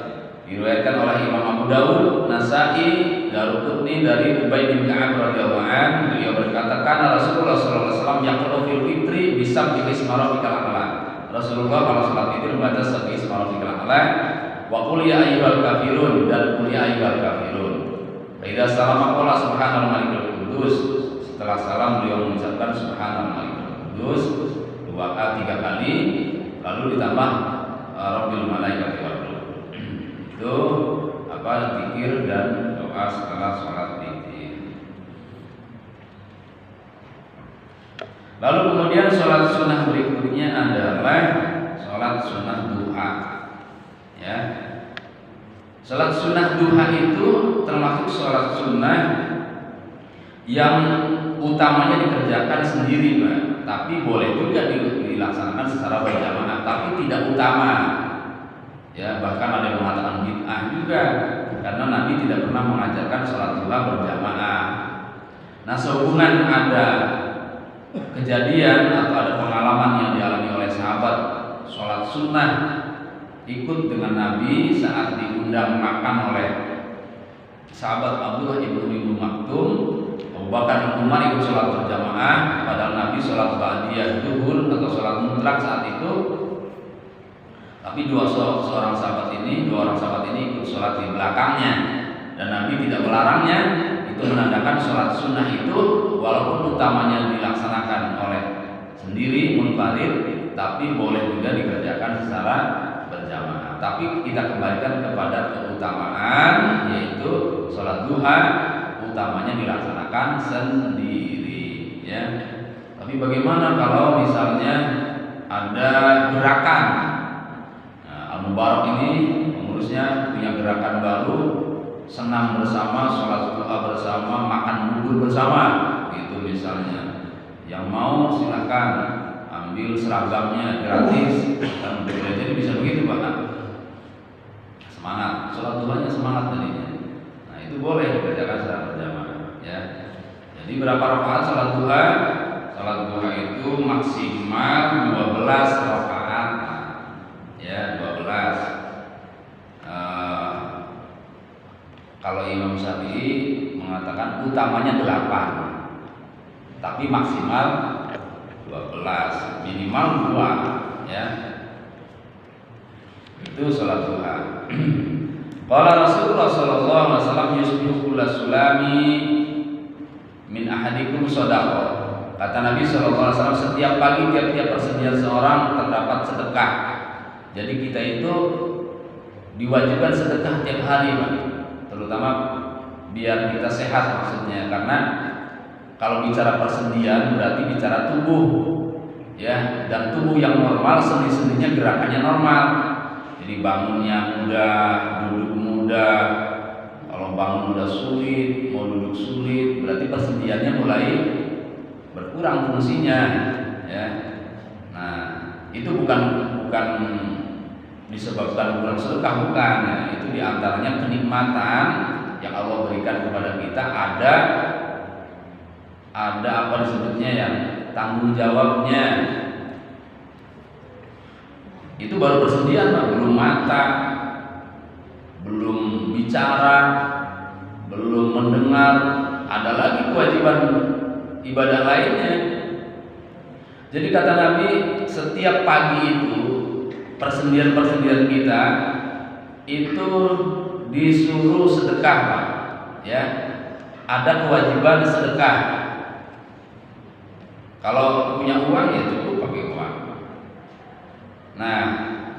Diriwayatkan oleh Imam Abu Dawud, Nasa'i, Daruqutni dari Ubay bin Ka'ab radhiyallahu anhu. Beliau berkata, "Kana Rasulullah sallallahu alaihi wasallam yaqra'u fil fitri bisabbi ismi rabbikal a'la." Rasulullah kalau salat witir membaca sabbi ismi rabbikal a'la wa qul ya ayyuhal kafirun dan qul ya ayyuhal kafirun. Fa idza salama qala subhanal malikul qudus. Setelah salam beliau mengucapkan subhanal malikul qudus 3 kali, lalu ditambah rabbil malaikati wal ruh. Itu zikir dan doa setelah sholat witir. Lalu kemudian sholat sunnah berikutnya adalah sholat sunnah duha. Ya, sholat sunnah duha itu termasuk sholat sunnah yang utamanya dikerjakan sendiri, Pak. Tapi boleh juga dilaksanakan secara berjamaah, tapi tidak utama. Ya, bahkan ada yang mengatakan bid'ah juga, karena Nabi tidak pernah mengajarkan sholat duha berjamaah. Nah, sehubungan ada kejadian atau ada pengalaman yang dialami oleh sahabat sholat sunnah ikut dengan Nabi saat diundang makan oleh sahabat Abdullah ibnu Maktum. Abu Bakar dan Umar ikut sholat berjamaah, padahal Nabi sholat ba'diyah zuhur atau sholat mutlak saat itu. Tapi dua orang sahabat ini ikut sholat di belakangnya, dan Nabi tidak melarangnya. Itu menandakan sholat sunnah itu walaupun utamanya dilaksanakan oleh sendiri munfarid, tapi boleh juga dikerjakan secara berjamaah. Tapi kita kembalikan kepada keutamaan, yaitu sholat duha utamanya dilaksanakan sendiri, ya. Tapi bagaimana kalau misalnya ada gerakan? Al-Mubarak ini pengurusnya punya gerakan baru, senam bersama, sholat duha bersama, makan bubur bersama, gitu misalnya. Yang mau silahkan ambil seragamnya gratis dan jadi bisa begitu Pak. Semangat, sholat duhanya semangat tadinya. Nah itu boleh dikerjakan secara berjamaah, ya. Jadi berapa rakaat sholat duha? Sholat duha itu maksimal 12 rakaat, ya 12. Kalau Imam Syafi'i mengatakan utamanya 8, tapi maksimal 12, minimal 2, ya. Itu sholat duha. Qala Rasulullah sallallahu alaihi wasallam yusbihu kullu sulami min ahadikum shadaqah. Kata Nabi sallallahu alaihi wasallam, setiap pagi tiap-tiap persediaan seorang terdapat sedekah. Jadi kita itu diwajibkan sedekah tiap hari, Pak. Terutama biar kita sehat maksudnya, karena kalau bicara persendian berarti bicara tubuh, ya, dan tubuh yang normal sendi-sendinya gerakannya normal. Jadi bangunnya mudah, duduk mudah. Kalau bangun udah sulit, mau duduk sulit, berarti persendiannya mulai berkurang fungsinya, ya. Nah, itu bukan disebabkan kurang sedekah, bukan, ya. Itu diantaranya kenikmatan yang Allah berikan kepada kita, ada apa disebutnya, yang tanggung jawabnya. Itu baru persendian, Pak. Belum mata, belum bicara, belum mendengar, ada lagi kewajiban ibadah lainnya. Jadi kata Nabi, setiap pagi itu persendian-persendian kita itu disuruh sedekah, Pak. Ya, ada kewajiban sedekah. Kalau punya uang ya cukup pakai uang. Nah,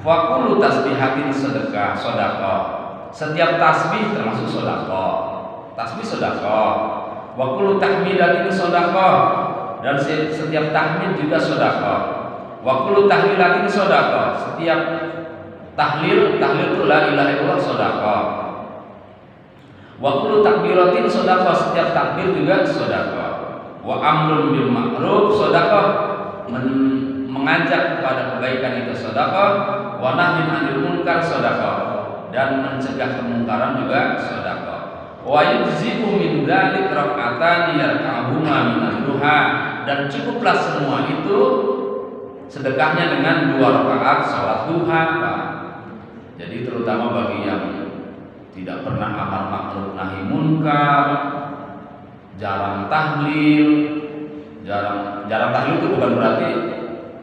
faqulu tasbihatin sedekah, sedekah. Setiap tasbih termasuk sedekah. Tasbih sedekah. Wa kullu tahmidatin sedekah. Dan setiap tahmid juga sedekah. Wa kullu tahlilatin sedekah. Setiap tahlil itu la ilaha illallah sedekah. Wa kullu takbiratin sedekah. Setiap takbir juga sedekah. Wa amrun bil ma'ruf sedekah. Mengajak kepada kebaikan itu sedekah. Wa nahyin 'anil munkar sedekah. Dan mencegah kemungkaran juga sedekah. Wa yujzi'u min dzalik rak'atan yarka'uhuma min duha. Dan cukuplah semua itu sedekahnya dengan 2 rakaat salat duha, Pak. Jadi terutama bagi yang tidak pernah amar ma'ruf nahi munkar, jarang tahlil. Jarang tahlil itu bukan berarti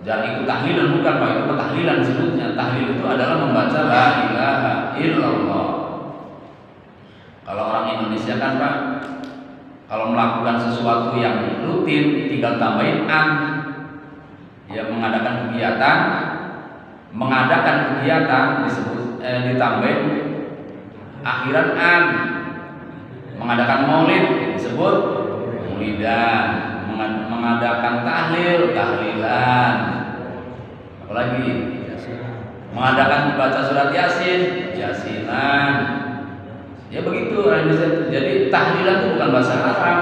jarang ikut tahlilan, bukan, Pak. Itu tahlilan disebutnya. Tahlil itu adalah membaca la ilaha illallah. Kalau orang Indonesia kan, Pak, kalau melakukan sesuatu yang rutin tinggal tambahin an. Ya, mengadakan kegiatan disebut ditambahin akhiran an. Mengadakan maulid disebut maulidan. Mengadakan tahlilan. Apalagi mengadakan baca surat yasinan. Ya begitu orang Indonesia. Jadi tahlilan itu bukan bahasa Arab.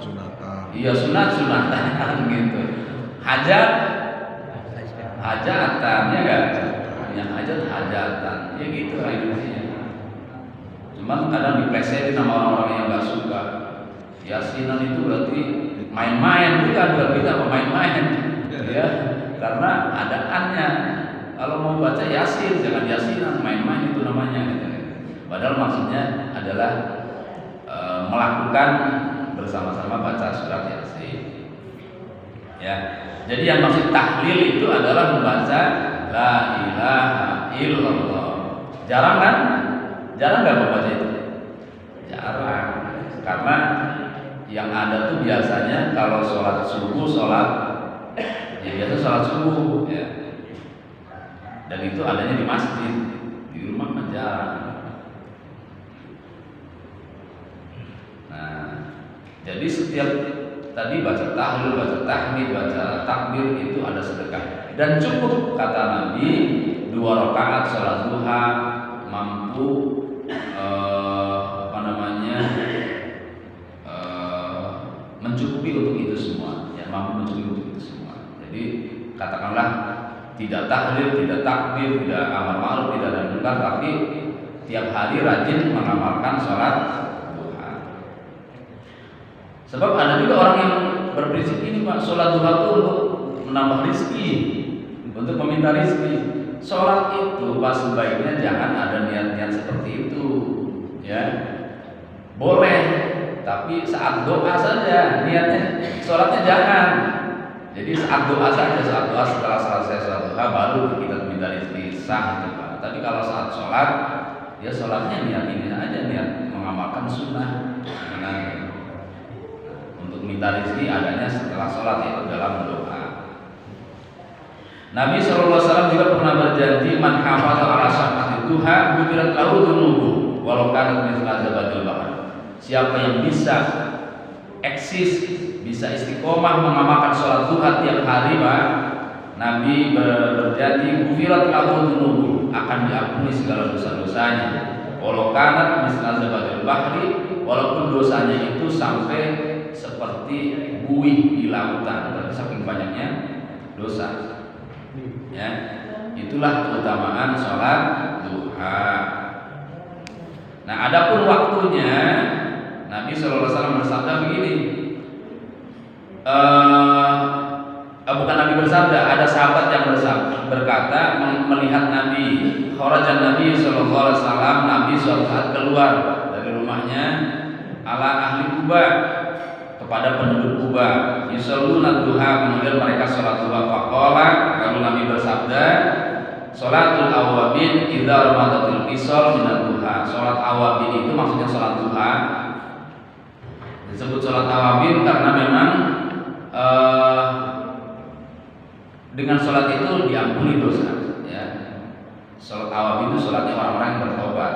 Sunatan. Iya, sunatan gitu. Hajatan, ya enggak? Yang hajatan. Ya gitu orang Indonesia. Cuman kadang diplesetin sama orang-orang yang enggak suka. Yasinan itu berarti main-main, bukan kita main-main. Ya, karena ada annya. Kalau mau baca Yasin, jangan Yasinan, main-main itu namanya. Gitu. Padahal maksudnya adalah melakukan bersama-sama baca surat Yasin. Ya. Jadi yang maksud tahlil itu adalah membaca la ilaha illallah. Jarang kan? Jarang nggak membaca itu? Jarang. Karena yang ada tuh biasanya kalau sholat subuh, ya biasa sholat subuh ya. Dan itu adanya di masjid, di rumah mah jarang. Nah, jadi setiap tadi baca tahlil, baca tahmid, baca takbir itu ada sedekah. Dan cukup kata Nabi 2 rakaat sholat duha mampu mencukupi untuk itu semua. Ya, mampu mencukupi untuk itu semua. Jadi katakanlah tidak tahlil, tidak takbir, tidak amar ma'ruf, tidak nahi munkar, tapi tiap hari rajin mengamalkan sholat duha. Sebab ada juga orang yang berprinsip ini, Pak, sholat duha itu untuk menambah rizki, untuk meminta rizki. Sholat itu pas sebaiknya jangan ada niat-niat seperti itu, ya. Boleh, tapi saat doa saja niatnya, sholatnya jangan. Jadi saat doa saja, saat doa setelah selesai sholat duha baru kita minta rezeki, sah itu, Pak. Tapi kalau saat sholat, ya sholatnya niat ini aja, niat mengamalkan sunnah. Nah, untuk minta rezeki adanya setelah sholat, yaitu dalam doa. Nabi SAW juga pernah berjanji, man hafadha ala syafa'ati duha ghufirat lahu dzunubuh walau kanat mithla zabatil bahr. Siapa yang bisa eksis, bisa istiqomah mengamalkan sholat duha tiap hari, Pak, Nabi berjanji ghufirat lahu dzunubuh, akan diampuni segala dosa-dosanya. Walau kanat mithla zabatil bahri, walaupun dosanya itu sampai seperti buih di lautan, berarti saking banyaknya dosa. Ya, itulah keutamaan sholat duha. Nah, adapun waktunya, Nabi SAW bersabda begini. Bukan Nabi bersabda, ada sahabat yang berkata melihat Nabi, kharajan Nabi SAW, Nabi suatu saat keluar dari rumahnya ala ahli Kuba, kepada penduduk Kuba, yusalluna duha, kemudian mereka sholat duha. Faqala, lalu Nabi bersabda, sholatul awabin idza ramadatil qisal minad duha. Sholat awabin itu maksudnya sholat duha. Disebut sholat awabin karena memang dengan sholat itu diampuni dosa. Ya. Sholat awabin itu sholatnya orang-orang yang bertobat.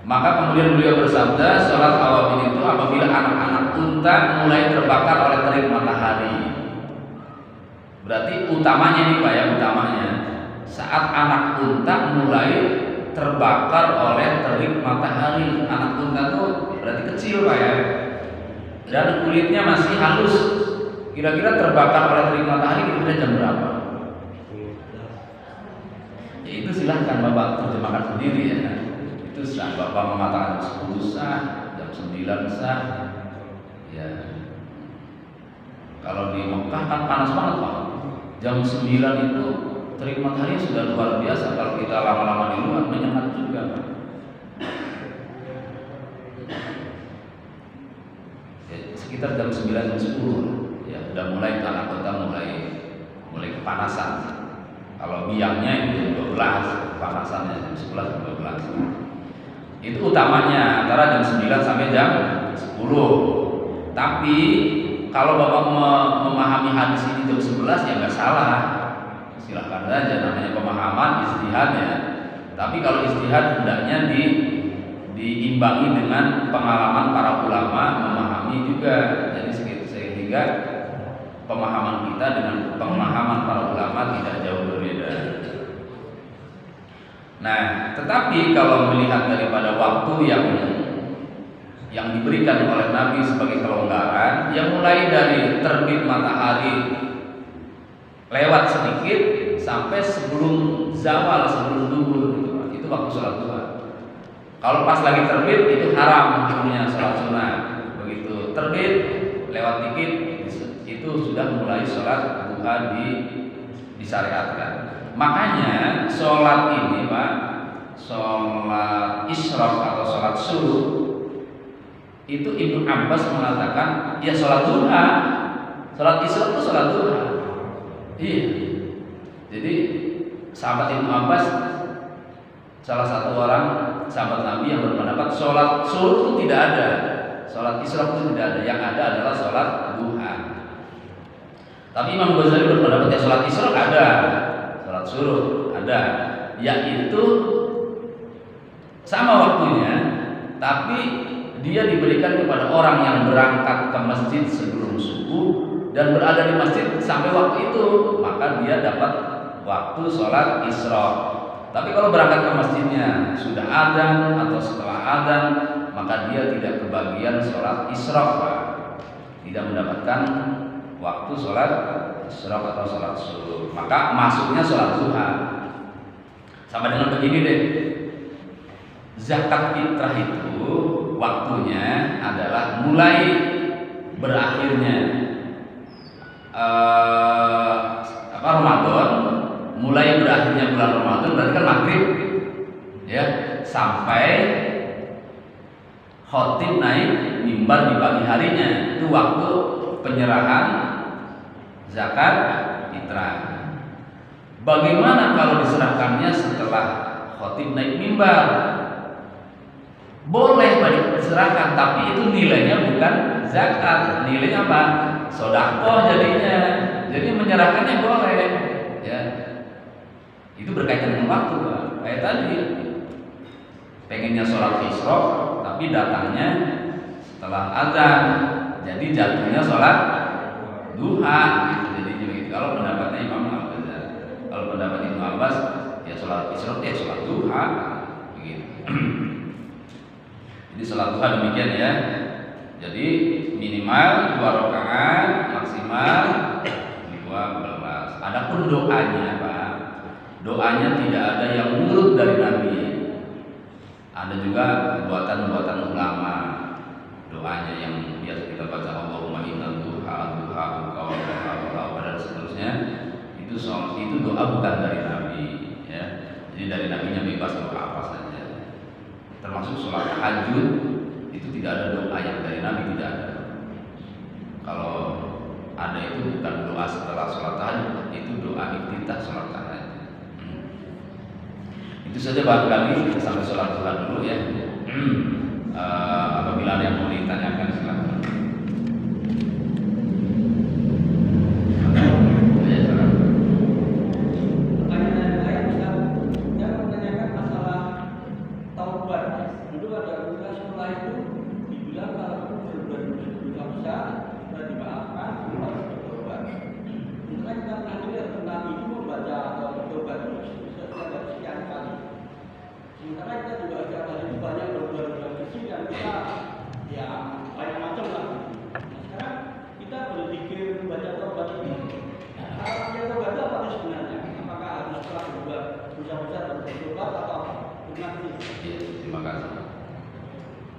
Maka kemudian beliau bersabda, sholat awabin itu apabila anak-anak unta mulai terbakar oleh terik matahari. Berarti utamanya nih, Pak, ya, utamanya saat anak unta mulai terbakar oleh terik matahari. Anak unta itu berarti kecil, Pak, ya, dan kulitnya masih halus. Kira-kira terbakar oleh terik matahari kira-kira jam berapa? Ya itu silahkan Bapak terjemahkan sendiri, ya. Itu sah, Bapak mengatakan 10 sah, jam 9 sah. Ya. Kalau di Mekah kan panas banget, Pak. Jam 9 itu terik matahari sudah luar biasa. Kalau kita lama-lama di luar menyengat juga, Pak. Ya, sekitar jam 9 jam 10 ya udah mulai tanah kota mulai kepanasan. Kalau biangnya itu jam 12, kepanasannya jam 11 jam 12. Itu utamanya antara jam 9 sampai jam 10. Tapi kalau Bapak memahami hadis ini jam 11 ya nggak salah. Silahkan saja, namanya pemahaman ijtihad, ya. Tapi kalau ijtihad hendaknya diimbangi dengan pengalaman para ulama memahami juga. Jadi sehingga pemahaman kita dengan pemahaman para ulama tidak jauh berbeda. Nah, tetapi kalau melihat daripada waktu yang diberikan oleh Nabi sebagai kelonggaran, yang mulai dari terbit matahari lewat sedikit sampai sebelum zawal, sebelum zuhur, itu waktu sholat duha. Kalau pas lagi terbit itu haram hukumnya sholat sunnah. Begitu terbit lewat dikit itu sudah mulai sholat duha disyariatkan. Makanya sholat ini Pak, sholat isyraq atau sholat subuh itu Ibnu Abbas mengatakan ya sholat duha. Sholat isyraq itu sholat duha. Iya. Jadi sahabat Ibnu Abbas salah satu orang sahabat Nabi yang berpendapat sholat subuh itu tidak ada, sholat isyraq itu tidak ada, yang ada adalah sholat duha. Tapi Imam Ghazali berpendapat ya sholat isyraq ada, sholat subuh ada, yaitu sama waktunya, tapi dia diberikan kepada orang yang berangkat ke masjid sebelum subuh dan berada di masjid sampai waktu itu, maka dia dapat waktu sholat isyraq. Tapi kalau berangkat ke masjidnya sudah adzan atau setelah adzan, maka dia tidak kebagian sholat isyraq, Pak. Tidak mendapatkan waktu sholat isyraq atau sholat subuh. Maka masuknya sholat duha. Sama dengan begini deh. Zakat fitrah itu waktunya adalah mulai berakhirnya Ramadan, mulai berakhirnya bulan Ramadan berarti kan maghrib ya, sampai khotib naik mimbar di pagi harinya, itu waktu penyerahan zakat fitrah. Bagaimana kalau diserahkannya setelah khotib naik mimbar? Boleh diserahkan, tapi itu nilainya bukan zakat, nilainya apa? Sedekah jadinya. Jadi menyerahkannya boleh, ya. Itu berkaitan dengan waktu, Pak. Kayak tadi, pengennya sholat isyraq, tapi datangnya setelah azan, jadi jatuhnya sholat duha. Gitu. Jadi begitu. Kalau pendapatnya Imam Al-Ghazali, kalau pendapat Ibnu Abbas, ya sholat isyraq, ya sholat duha, begitu. Jadi sholat duha demikian ya. Jadi minimal 2 rakaat, maksimal 12. Adapun doanya Pak, doanya tidak ada yang nurut dari Nabi. Ada juga buatan-buatan ulama. Doanya yang biasa kita baca, Allahumma inna duha dan seterusnya. Itu doa bukan dari Nabi ya. Jadi dari Nabinya bebas doa apa saja. Termasuk sholat tahajud itu tidak ada doa yang dari Nabi, tidak ada. Kalau ada itu bukan doa setelah sholat tahajud, itu doa iftitah sholat tahajud. Itu saja barangkali kita sampai sholat duha dulu ya. Apabila ada yang mau ditanyakan silakan.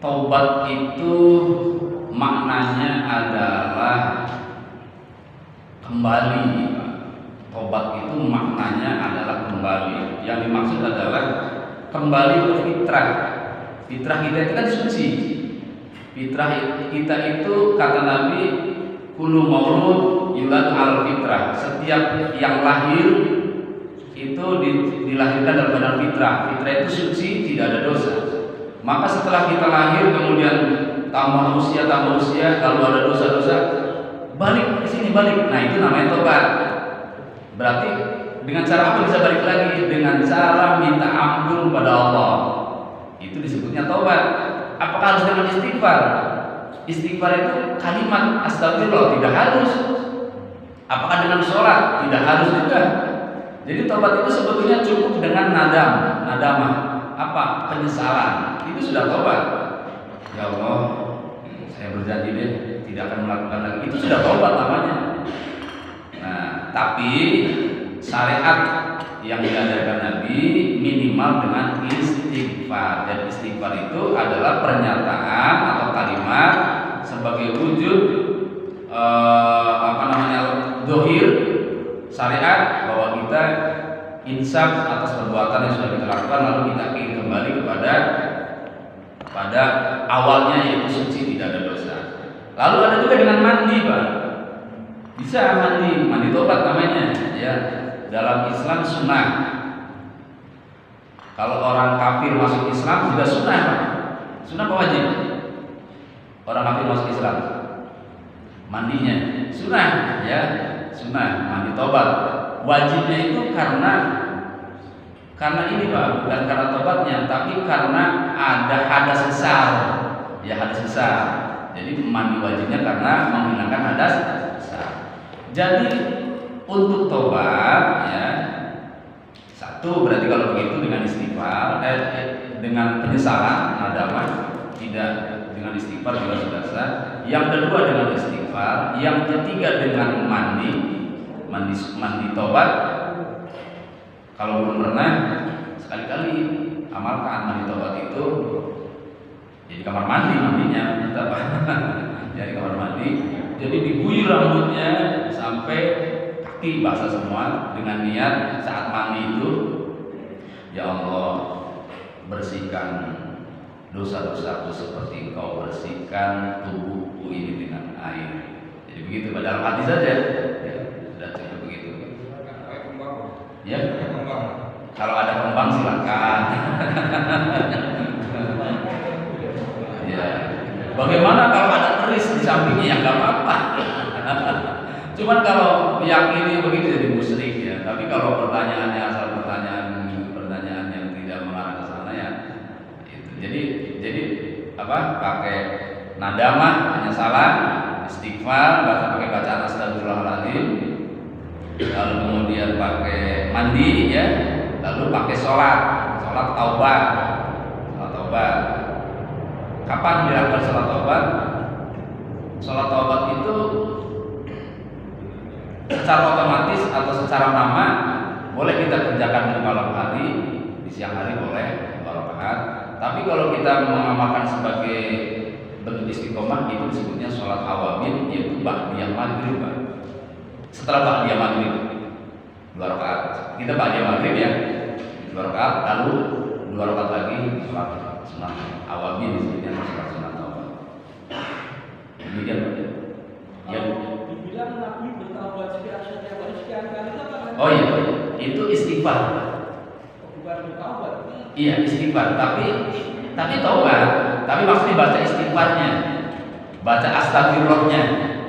Taubat itu maknanya adalah kembali. Taubat itu maknanya adalah kembali. Yang dimaksud adalah kembali ke fitrah. Fitrah kita itu kan suci. Fitrah kita itu kata Nabi, kullu maulud yuladu al fitrah. Setiap yang lahir itu dilahirkan dalam badan fitrah. Fitrah itu suci, tidak ada dosa. Maka setelah kita lahir kemudian tambah usia, kalau ada dosa-dosa, balik ke sini, balik. Nah, itu namanya tobat. Berarti dengan cara apa bisa balik lagi? Dengan cara minta ampun kepada Allah. Itu disebutnya tobat. Apakah harus dengan istighfar? Istighfar itu kalimat astagfirullah, tidak harus. Apakah dengan sholat? Tidak harus juga. Jadi tobat itu sebetulnya cukup dengan nadamah. Apa? Penyesalan. Itu sudah tobat. Ya Allah, saya berjanji deh tidak akan melakukan lagi. Itu sudah tobat namanya. Nah, tapi syariat yang diajarkan Nabi minimal dengan istighfar. Dan istighfar itu adalah pernyataan atau kalimat sebagai wujud dohir syariat bahwa kita itu suci, tidak ada dosa. Lalu ada juga dengan mandi, Pak. Bisa mandi tobat namanya, ya. Dalam Islam sunnah. Kalau orang kafir masuk Islam juga sunnah, Pak. Sunnah apa wajib? Orang kafir masuk Islam, mandinya sunnah, ya, sunnah mandi tobat. Wajibnya itu karena ini, Pak, bukan karena tobatnya, tapi karena ada hadas besar, ya, hadas besar. Jadi mandi wajibnya karena menghilangkan hadas besar. Jadi untuk tobat, ya, satu berarti kalau begitu dengan istighfar, dengan penyesalan, nadamah, tidak dengan istighfar juga sudah sah. Yang kedua dengan istighfar, yang ketiga dengan mandi tobat. Kalau belum pernah, sekali-kali amalkan mandi tobat itu. Jadi kamar mandi mandinya, apa? Jadi kamar mandi. Jadi diguyur rambutnya sampai kaki basah semua dengan niat saat mandi itu, ya Allah, bersihkan dosa-dosaku seperti Engkau bersihkan tubuhku ini dengan air. Jadi begitu, dalam hati saja, ya, sudah cukup begitu. Ya, kalau ada kembang silakan. Ya. Bagaimana kalau ada keris di sampingnya, ya nggak apa-apa. Cuman kalau meyakini begitu jadi musyrik, ya. Tapi kalau pertanyaannya asal pertanyaan yang tidak mengarah ke sana, ya itu. Jadi apa? Pakai nadamah, penyesalan, istighfar, pakai bacaan astagfirullahaladzim, lalu kemudian pakai mandi, ya, lalu pakai sholat taubat. Kapan dilakukan sholat taubat? Sholat taubat itu secara otomatis atau secara nama boleh kita kerjakan di malam hari, di siang hari boleh 2 rakaat. Tapi kalau kita mengamalkan sebagai bentuk istiqomah, itu disebutnya sholat awabin, yaitu ba'diyah maghrib, Pak. Setelah ba'diyah maghrib 2 rakaat. Kita ba'diyah maghrib, ya, 2 rakaat, lalu 2 rakaat lagi sholat sunat awabin, disebutnya sholat sunat awabin. Demikian, ya. Dibilang Nabi bertaubat sekian kali itu apa? Oh iya, itu istighfar. Bukan bertaubat. Iya, istighfar, tapi taubat. Tapi maksudnya baca istighfarnya, baca astagfirullahnya,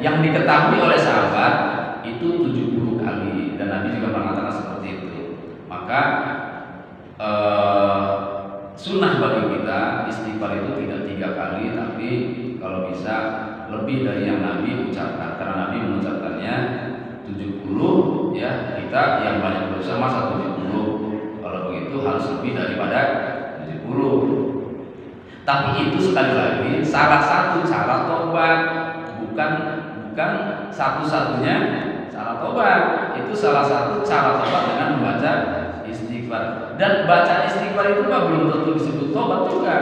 yang diketahui oleh sahabat itu 70 kali, dan Nabi juga mengatakan seperti itu. Maka sunnah bagi kita istighfar itu tidak 3 kali, tapi kalau bisa lebih dari yang Nabi ucapkan, karena Nabi mengucapkannya 70, ya. Kita yang banyak dosa masa 70, kalau begitu harus lebih daripada 70. Tapi itu sekali lagi salah satu cara tobat, bukan satu-satunya cara tobat. Itu salah satu cara tobat dengan membaca istighfar. Dan baca istighfar itu belum tentu disebut tobat juga,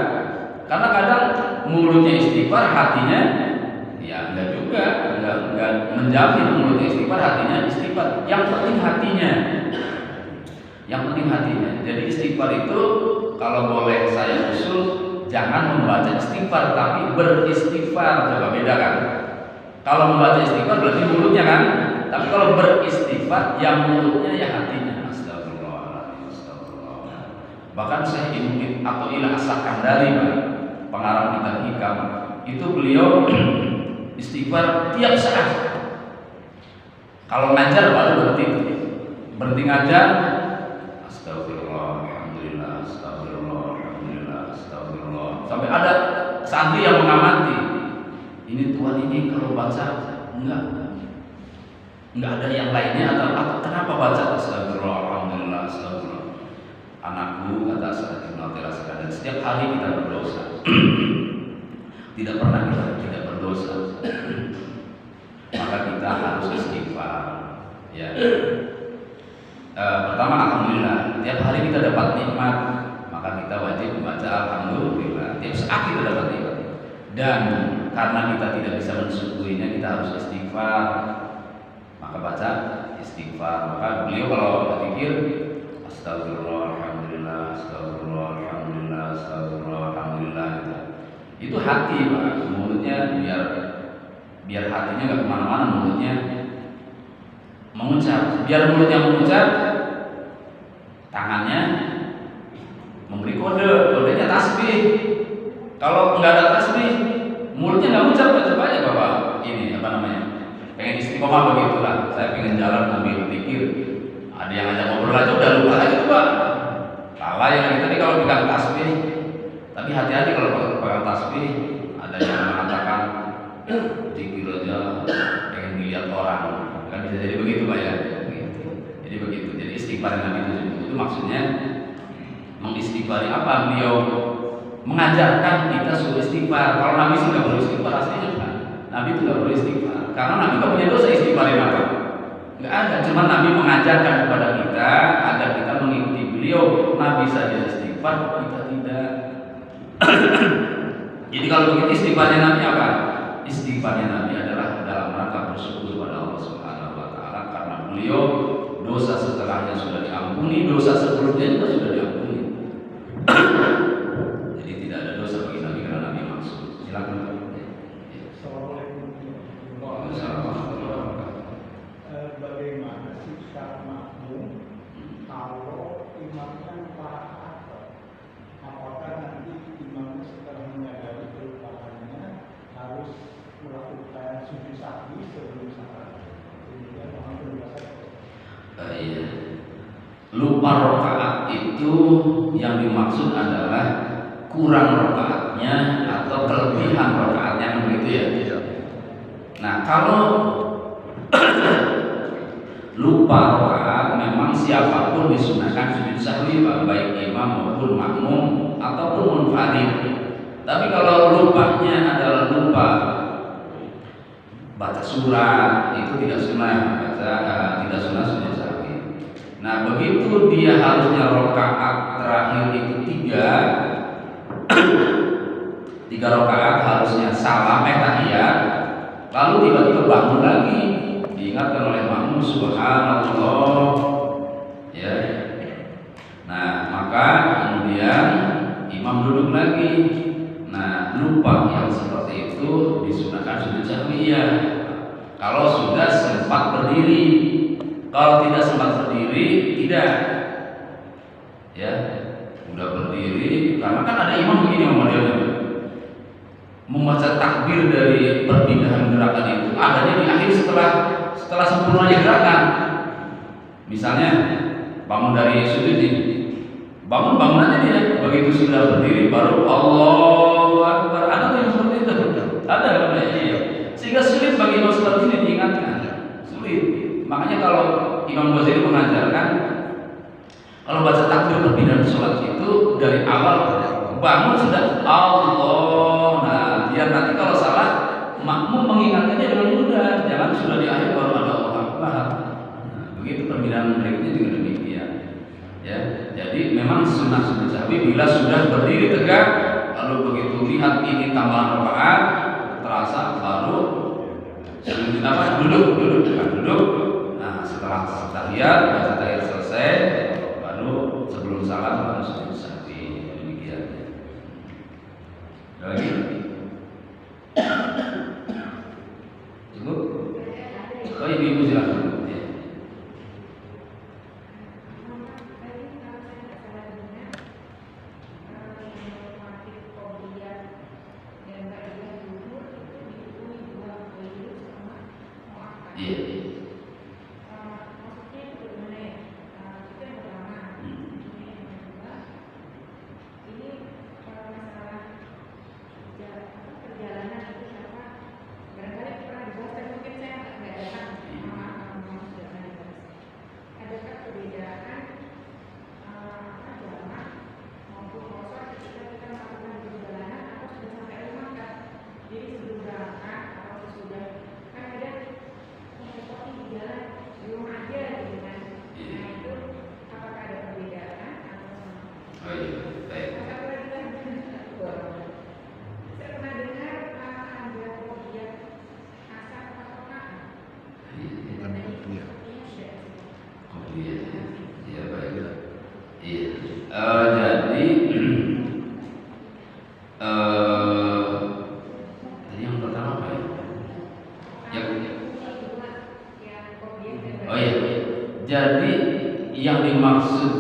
karena kadang mulutnya istighfar, hatinya ya enggak juga, enggak menjamin mulutnya istighfar, hatinya istighfar. Yang penting hatinya. Jadi istighfar itu kalau boleh saya usul, jangan membaca istighfar tapi beristighfar. Coba bedakan. Kalau membaca istighfar berarti mulutnya, kan? Tapi kalau beristighfar, yang mulutnya ya hatinya. Astagfirullah. Bahkan saya ingin atau Ilah As-Sakandari, pengarang kitab Hikam, itu beliau istighfar tiap saat. Kalau ngajar baru berhenti ngajar, astagfirullah, alhamdulillah, astagfirullah, alhamdulillah, astagfirullah. Sampai ada santri yang mengamati, ini Tuhan ini kalau baca enggak ada yang lainnya, atau kenapa baca astagfirullah, alhamdulillah, astagfirullah. Anakku, kata Sayyidina Ibnu Athaillah sekalian, setiap hari kita berdosa. Tidak pernah kita tidak berdosa. Maka kita harus istighfar, ya. Pertama, alhamdulillah. Tiap hari kita dapat nikmat, maka kita wajib membaca alhamdulillah. Tiap saat kita dapat nikmat. Dan karena kita tidak bisa mensyukurinya, kita harus istighfar. Maka baca istighfar. Maka beliau kalau berzikir, astagfirullah, alhamdulillah, astagfirullah, alhamdulillah, astagfirullah, alhamdulillah, gitu. Itu hati Pak, mulutnya biar hatinya nggak kemana-mana, mulutnya mengucap. Biar mulutnya mengucap, tangannya memberi kodenya tasbih. Kalau nggak ada tasbih, mulutnya nggak mengucap, coba aja Bapak ini apa namanya, pengen istiqomah begitulah. Saya pengen jalan sambil pikir, ada yang ngajak ngobrol aja udah lupa lagi tuh Pak. Lalai lagi tadi kalau pegang tasbih. Tapi hati-hati kalau pegang tasbih, ada yang mengatakan zikir aja pengen dilihat orang, kan bisa jadi begitu Pak ya. Jadi begitu. Jadi istighfar Nabi itu maksudnya mengistighfari apa? Beliau mengajarkan kita suruh istighfar. Kalau Nabi sih nggak perlu istighfar aslinya kan. Nabi itu nggak perlu istighfar karena Nabi nggak punya dosa istighfarin apa? Nggak ada. Cuma Nabi mengajarkan kepada kita agar kita mengikuti beliau. Nabi saja istighfar, kita tidak. Jadi kalau begitu istighfarnya Nabi apa? Istighfarnya Nabi adalah dalam rangka bersyukur pada Allah Subhanahu wa taala karena beliau dosa setelahnya sudah diampuni, dosa sebelumnya juga sudah diampuni. Jadi tidak ada dosa bagi Nabi karena Nabi maksud. Silakan. Bagaimana sih secara makmum kalau imamnya rakaat? Apakah nanti imamnya setelah menyadari kelupaannya harus melakukan sujud sahwi sebelum salat? Kemudian mohon penjelasan. Iya. Lupa rakaat itu yang dimaksud adalah kurang rakaatnya atau kelebihan rakaatnya, begitu ya. Nah kalau lupa rakaat memang siapapun disunahkan sujud sahwi, baik imam maupun makmum ataupun munfarid. Tapi kalau lupanya adalah lupa baca surat, itu tidak sunnah tidak sunnah sujud sahwi. Nah begitu dia harusnya rakaat terakhir itu tiga rakaat harusnya salam tahiyat, lalu tiba-tiba bangun lagi, diingatkan oleh makmum subhanallah, ya. Nah maka kemudian imam duduk lagi. Nah lupa yang seperti itu disunahkan sujud sahwi ya. Kalau sudah sempat berdiri, kalau tidak sempat berdiri tidak, ya. Udah berdiri, karena kan ada imam begini modelnya, membaca takbir dari perpindahan gerakan itu adanya di akhir setelah sempurnanya gerakan. Misalnya bangun dari sujud ini, bangun aja dia, begitu sudah berdiri baru Allahu Akbar. Ada yang seperti itu, ada kan ya? Sehingga sulit bagi imam seperti ini diingatkan, sulit. Makanya kalau Imam Ghazali mengajarkan kalau baca takbir perpindahan sholat itu dari awal bangun sudah Allah. Nah biar nanti kalau salah makmum mengingatkannya dengan mudah, jangan sudah di akhir baru ada Allah Akbar. Nah, begitu perpindahan berikutnya juga demikian. Ya, jadi memang sunnah sujud sahwi bila sudah berdiri tegak, lalu begitu lihat ini tambahan rakaat terasa baru sujud duduk. Nah setelah tahiyat baca tahiyat selesai, baru sebelum salam baru sujud sahwi. Demikian. Lagi? Cukup? Oh ibu silakan. Jadi yang dimaksud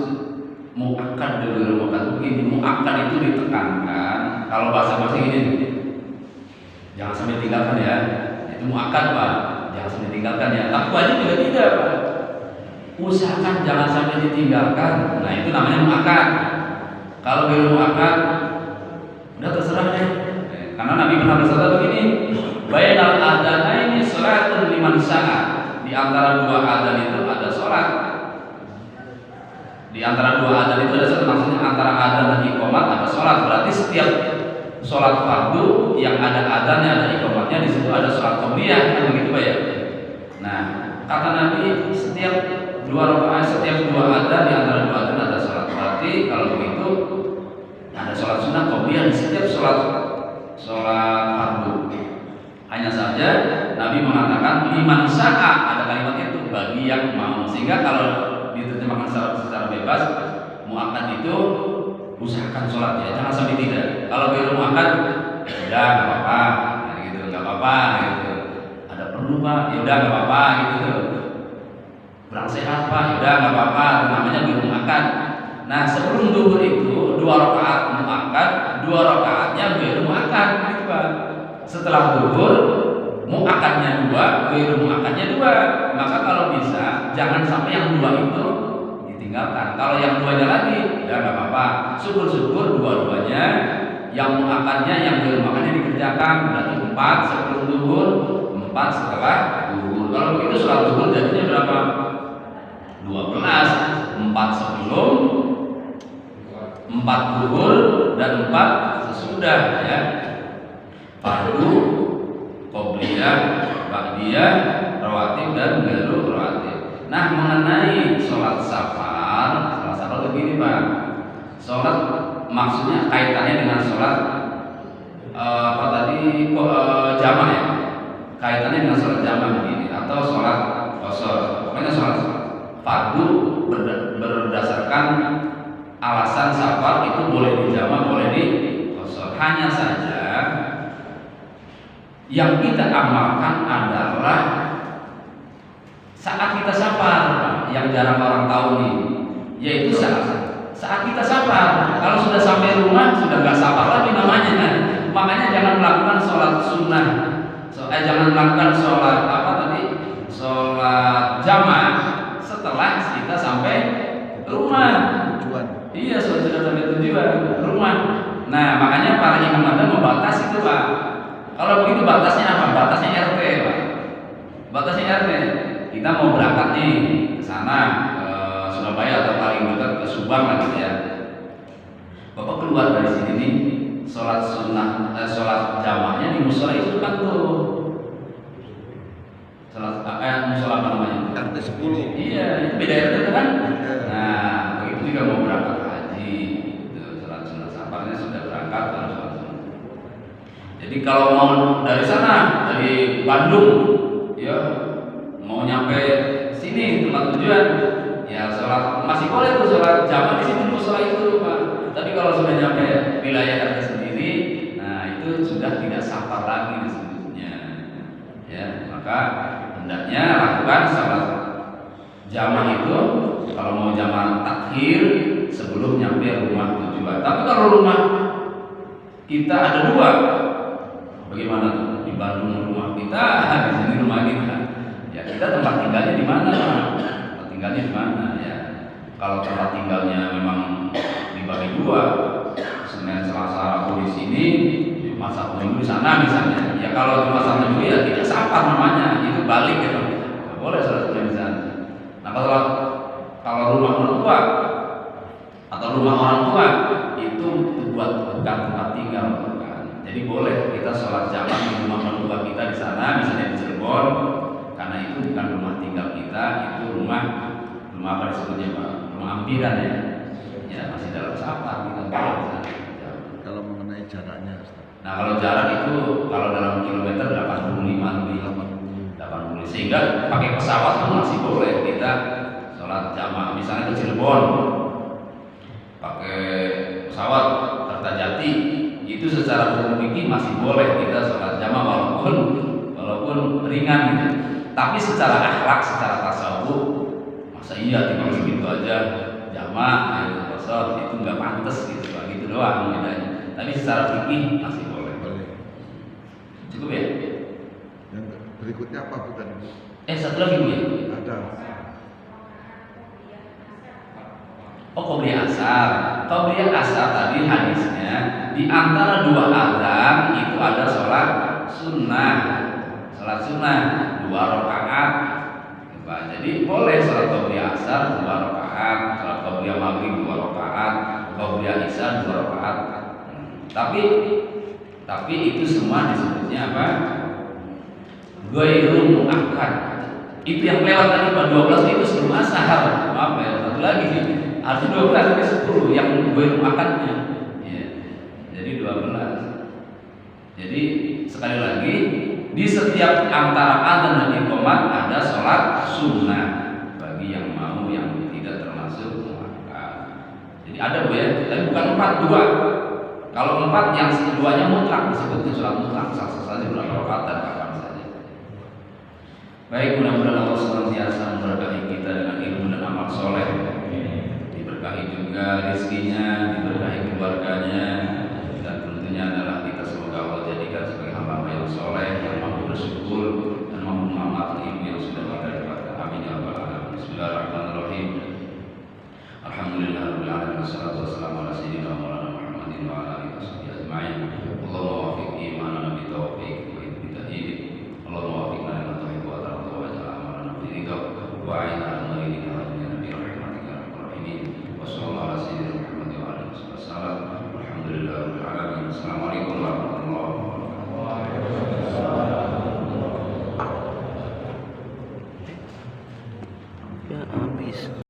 muakkad dan muakkad itu begini, muakkad itu ditekankan. Kalau bahasa ini, jangan sampai tinggalkan ya. Itu muakkad Pak, jangan sampai tinggalkan ya. Tapi wajib juga tidak Pak. Usahakan jangan sampai ditinggalkan. Nah itu namanya muakkad. Kalau belum muakkad, udah terserah deh. Karena Nabi pernah bersabda begini, bainal adzanaini salatun liman syaa. Di antara dua adzan itu ada salat. Di antara dua adzan itu ada salat, maksudnya antara adzan dan iqamat ada salat. Berarti setiap salat fardu yang ada adzannya ada iqamatnya, di situ ada salat qabliyah, kan begitu Pak ya. Nah, kata Nabi setiap dua adzan di antara dua adzan ada salat. Berarti kalau begitu ada salat sunnah qabliyah di setiap salat fardu. Hanya saja Nabi mengatakan liman syaa, ada kalimat itu bagi yang mau. Sehingga kalau diterjemahkan secara bebas, muakkad itu usahakan sholat ya, jangan sampai tidak. Kalau belum muakkad, ya udah nggak apa-apa, gitu nggak apa-apa gitu. Ada perlu Pak, ya udah nggak apa-apa gitu. Kurang sehat Pak, ya udah nggak apa-apa, namanya belum muakkad. Nah sebelum zuhur itu 2 rakaat muakkad, 2 rakaatnya belum muakkad gitu Pak. Setelah zuhur muakkadnya 2, belum muakkadnya 2. Maka kalau bisa jangan sampai yang 2 itu ditinggalkan. Kalau yang 2-nya lagi ya nggak apa-apa. Syukur-syukur dua-duanya, yang muakkadnya yang belum muakkadnya dikerjakan. Berarti 4 sebelum zuhur, 4 setelah zuhur. Kalau begitu sholat zuhur jadinya berapa? 12. 4 sebelum, 4 zuhur dan 4 sesudah ya. Fardu, qobliyah, ba'diyah, rawatib dan ghairu rawatib. Nah, mengenai sholat safar begini Pak. Sholat maksudnya kaitannya dengan sholat jamaah ya. Kaitannya dengan sholat jamaah begini atau sholat qashar. Pokoknya sholat fardu berdasarkan alasan safar itu boleh dijamaah, boleh di qashar. Hanya saja yang kita amalkan adalah saat kita safar, yang jarang orang tahu nih, yaitu saat kita safar. Kalau sudah sampai rumah sudah nggak safar lagi namanya. Makanya jangan melakukan sholat sunnah, jangan melakukan sholat sholat jamaah setelah kita sampai rumah. Iya, sudah sampai tujuan rumah. Nah makanya para imam ada membatasi itu Pak. Kalau begitu batasnya apa? Batasnya RT Pak. Batasnya RT. Kita mau berangkat nih ke sana, ke Surabaya atau paling dekat ke Subang lah gitu ya. Bapak keluar dari sini nih, sholat sunnah, sholat jamaahnya di musola itu kan tuh. Sholat musola apa namanya? RT 10. Iya, itu beda RT kan? Nah, begitu juga mau berangkat haji, gitu. Sholat sunnah safarnya sudah berangkat harus sholat sunnah. Jadi kalau mau dari sana, dari Bandung, ya mau nyampe sini tempat tujuan, ya sholat masih boleh tuh sholat jamaah di sini musola itu Pak. Tapi kalau sudah nyampe wilayah RT sendiri, nah itu sudah tidak safar lagi disebutnya. Ya, maka hendaknya lakukan sholat jamaah itu kalau mau jamaah takhir sebelum nyampe rumah tujuan. Tapi kalau rumah kita ada 2, bagaimana tuh? Di Bandung rumah kita, di sini rumah kita. Ya kita tempat tinggalnya di mana Pak? Tempat tinggalnya di mana ya? Kalau tempat tinggalnya memang dibagi 2, Senin, Selasa, Rabu di sini, Jumat, Sabtu, Minggu di sana misalnya. Ya kalau cuma Sabtu Minggu ya tidak safar namanya, itu balik gitu. Nggak boleh sholat di sana. Nah kalau rumah mertua atau rumah orang tua itu bukan tempat tinggal bukan. Jadi boleh kita sholat jamaah di rumah mertua kita di sana, misalnya di Cirebon, karena itu bukan rumah tinggal kita, itu rumah apa disebutnya Pak? Rumah ampiran ya. Ya masih dalam safar kita boleh di sana. Kalau mengenai jaraknya, Nah kalau jarak itu kalau dalam kilometer 85 lebih 80, sehingga pakai pesawat pun masih boleh kita sholat jamaah. Misalnya ke Cirebon pakai pesawat Kertajati, itu secara hukum fikih masih boleh kita sholat jamaah walaupun ringan gitu. Tapi secara akhlak, secara tasawuf Masa iya timbang segitu aja jamaah ya kosor itu nggak pantas gitu Pak, gitu doang bedanya. Tapi secara fikih masih boleh. Boleh. Cukup ya? Yang berikutnya apa bukan? Satu lagi Bu ya? Ada. Oh, qobliyah asar. Qobliyah asar tadi hadisnya di antara dua azan itu ada sholat sunnah. Sholat sunnah 2 rakaat. Nah, jadi boleh sholat qobliyah asar 2 rakaat, sholat qobliyah maghrib 2 rakaat, qobliyah isya 2 rakaat. Tapi itu semua disebutnya apa? Ghairul muakkad. Itu yang lewat tadi Pak 12 itu sebelum asar. Maaf ya, satu lagi nih. Harusnya 12 ini 10 yang ghairul muakkadnya. Ya. Jadi 12. Jadi sekali lagi di setiap antara adzan dan iqamah ada sholat sunnah bagi yang mau yang tidak termasuk muakkad. Jadi ada Bu ya, tapi bukan 4, 2. Kalau 4 yang keduanya mutlak disebutnya sholat mutlak, sah-sah saja berapa rakaat dan kapan saja. Baik, mudah-mudahan Allah senantiasa memberkahi kita dengan ilmu dan amal soleh, diberkahi juga rezekinya, diberkahi keluarganya, dan tentunya adalah kita semoga Allah jadikan sebagai hamba yang soleh, yang mampu bersyukur dan mampu mengamalkan ilmu yang sudah kita dapatkan. Amin ya rabbal alamin. Bismillahirrahmanirrahim. Alhamdulillahirabbil alamin. Wassalatu wassalamu ala sayyidina Maulana Muhammadin wa ala alihi washabbihi ajma'in. Allahumma wafiq imanana bi taufiq wa hidayah. Allahumma wafiqna lima tuhibbu wa tarda wa ja'al amalana fi ridha wa a'inna ala maridina wa dunya nabi rahmatika ya rabbal alamin. Wa sallallahu ala sayyidina Muhammad wa alihi wasallam. Alhamdulillahirabbil alamin. Assalamualaikum warahmatullahi wabarakatuh. Ya habis.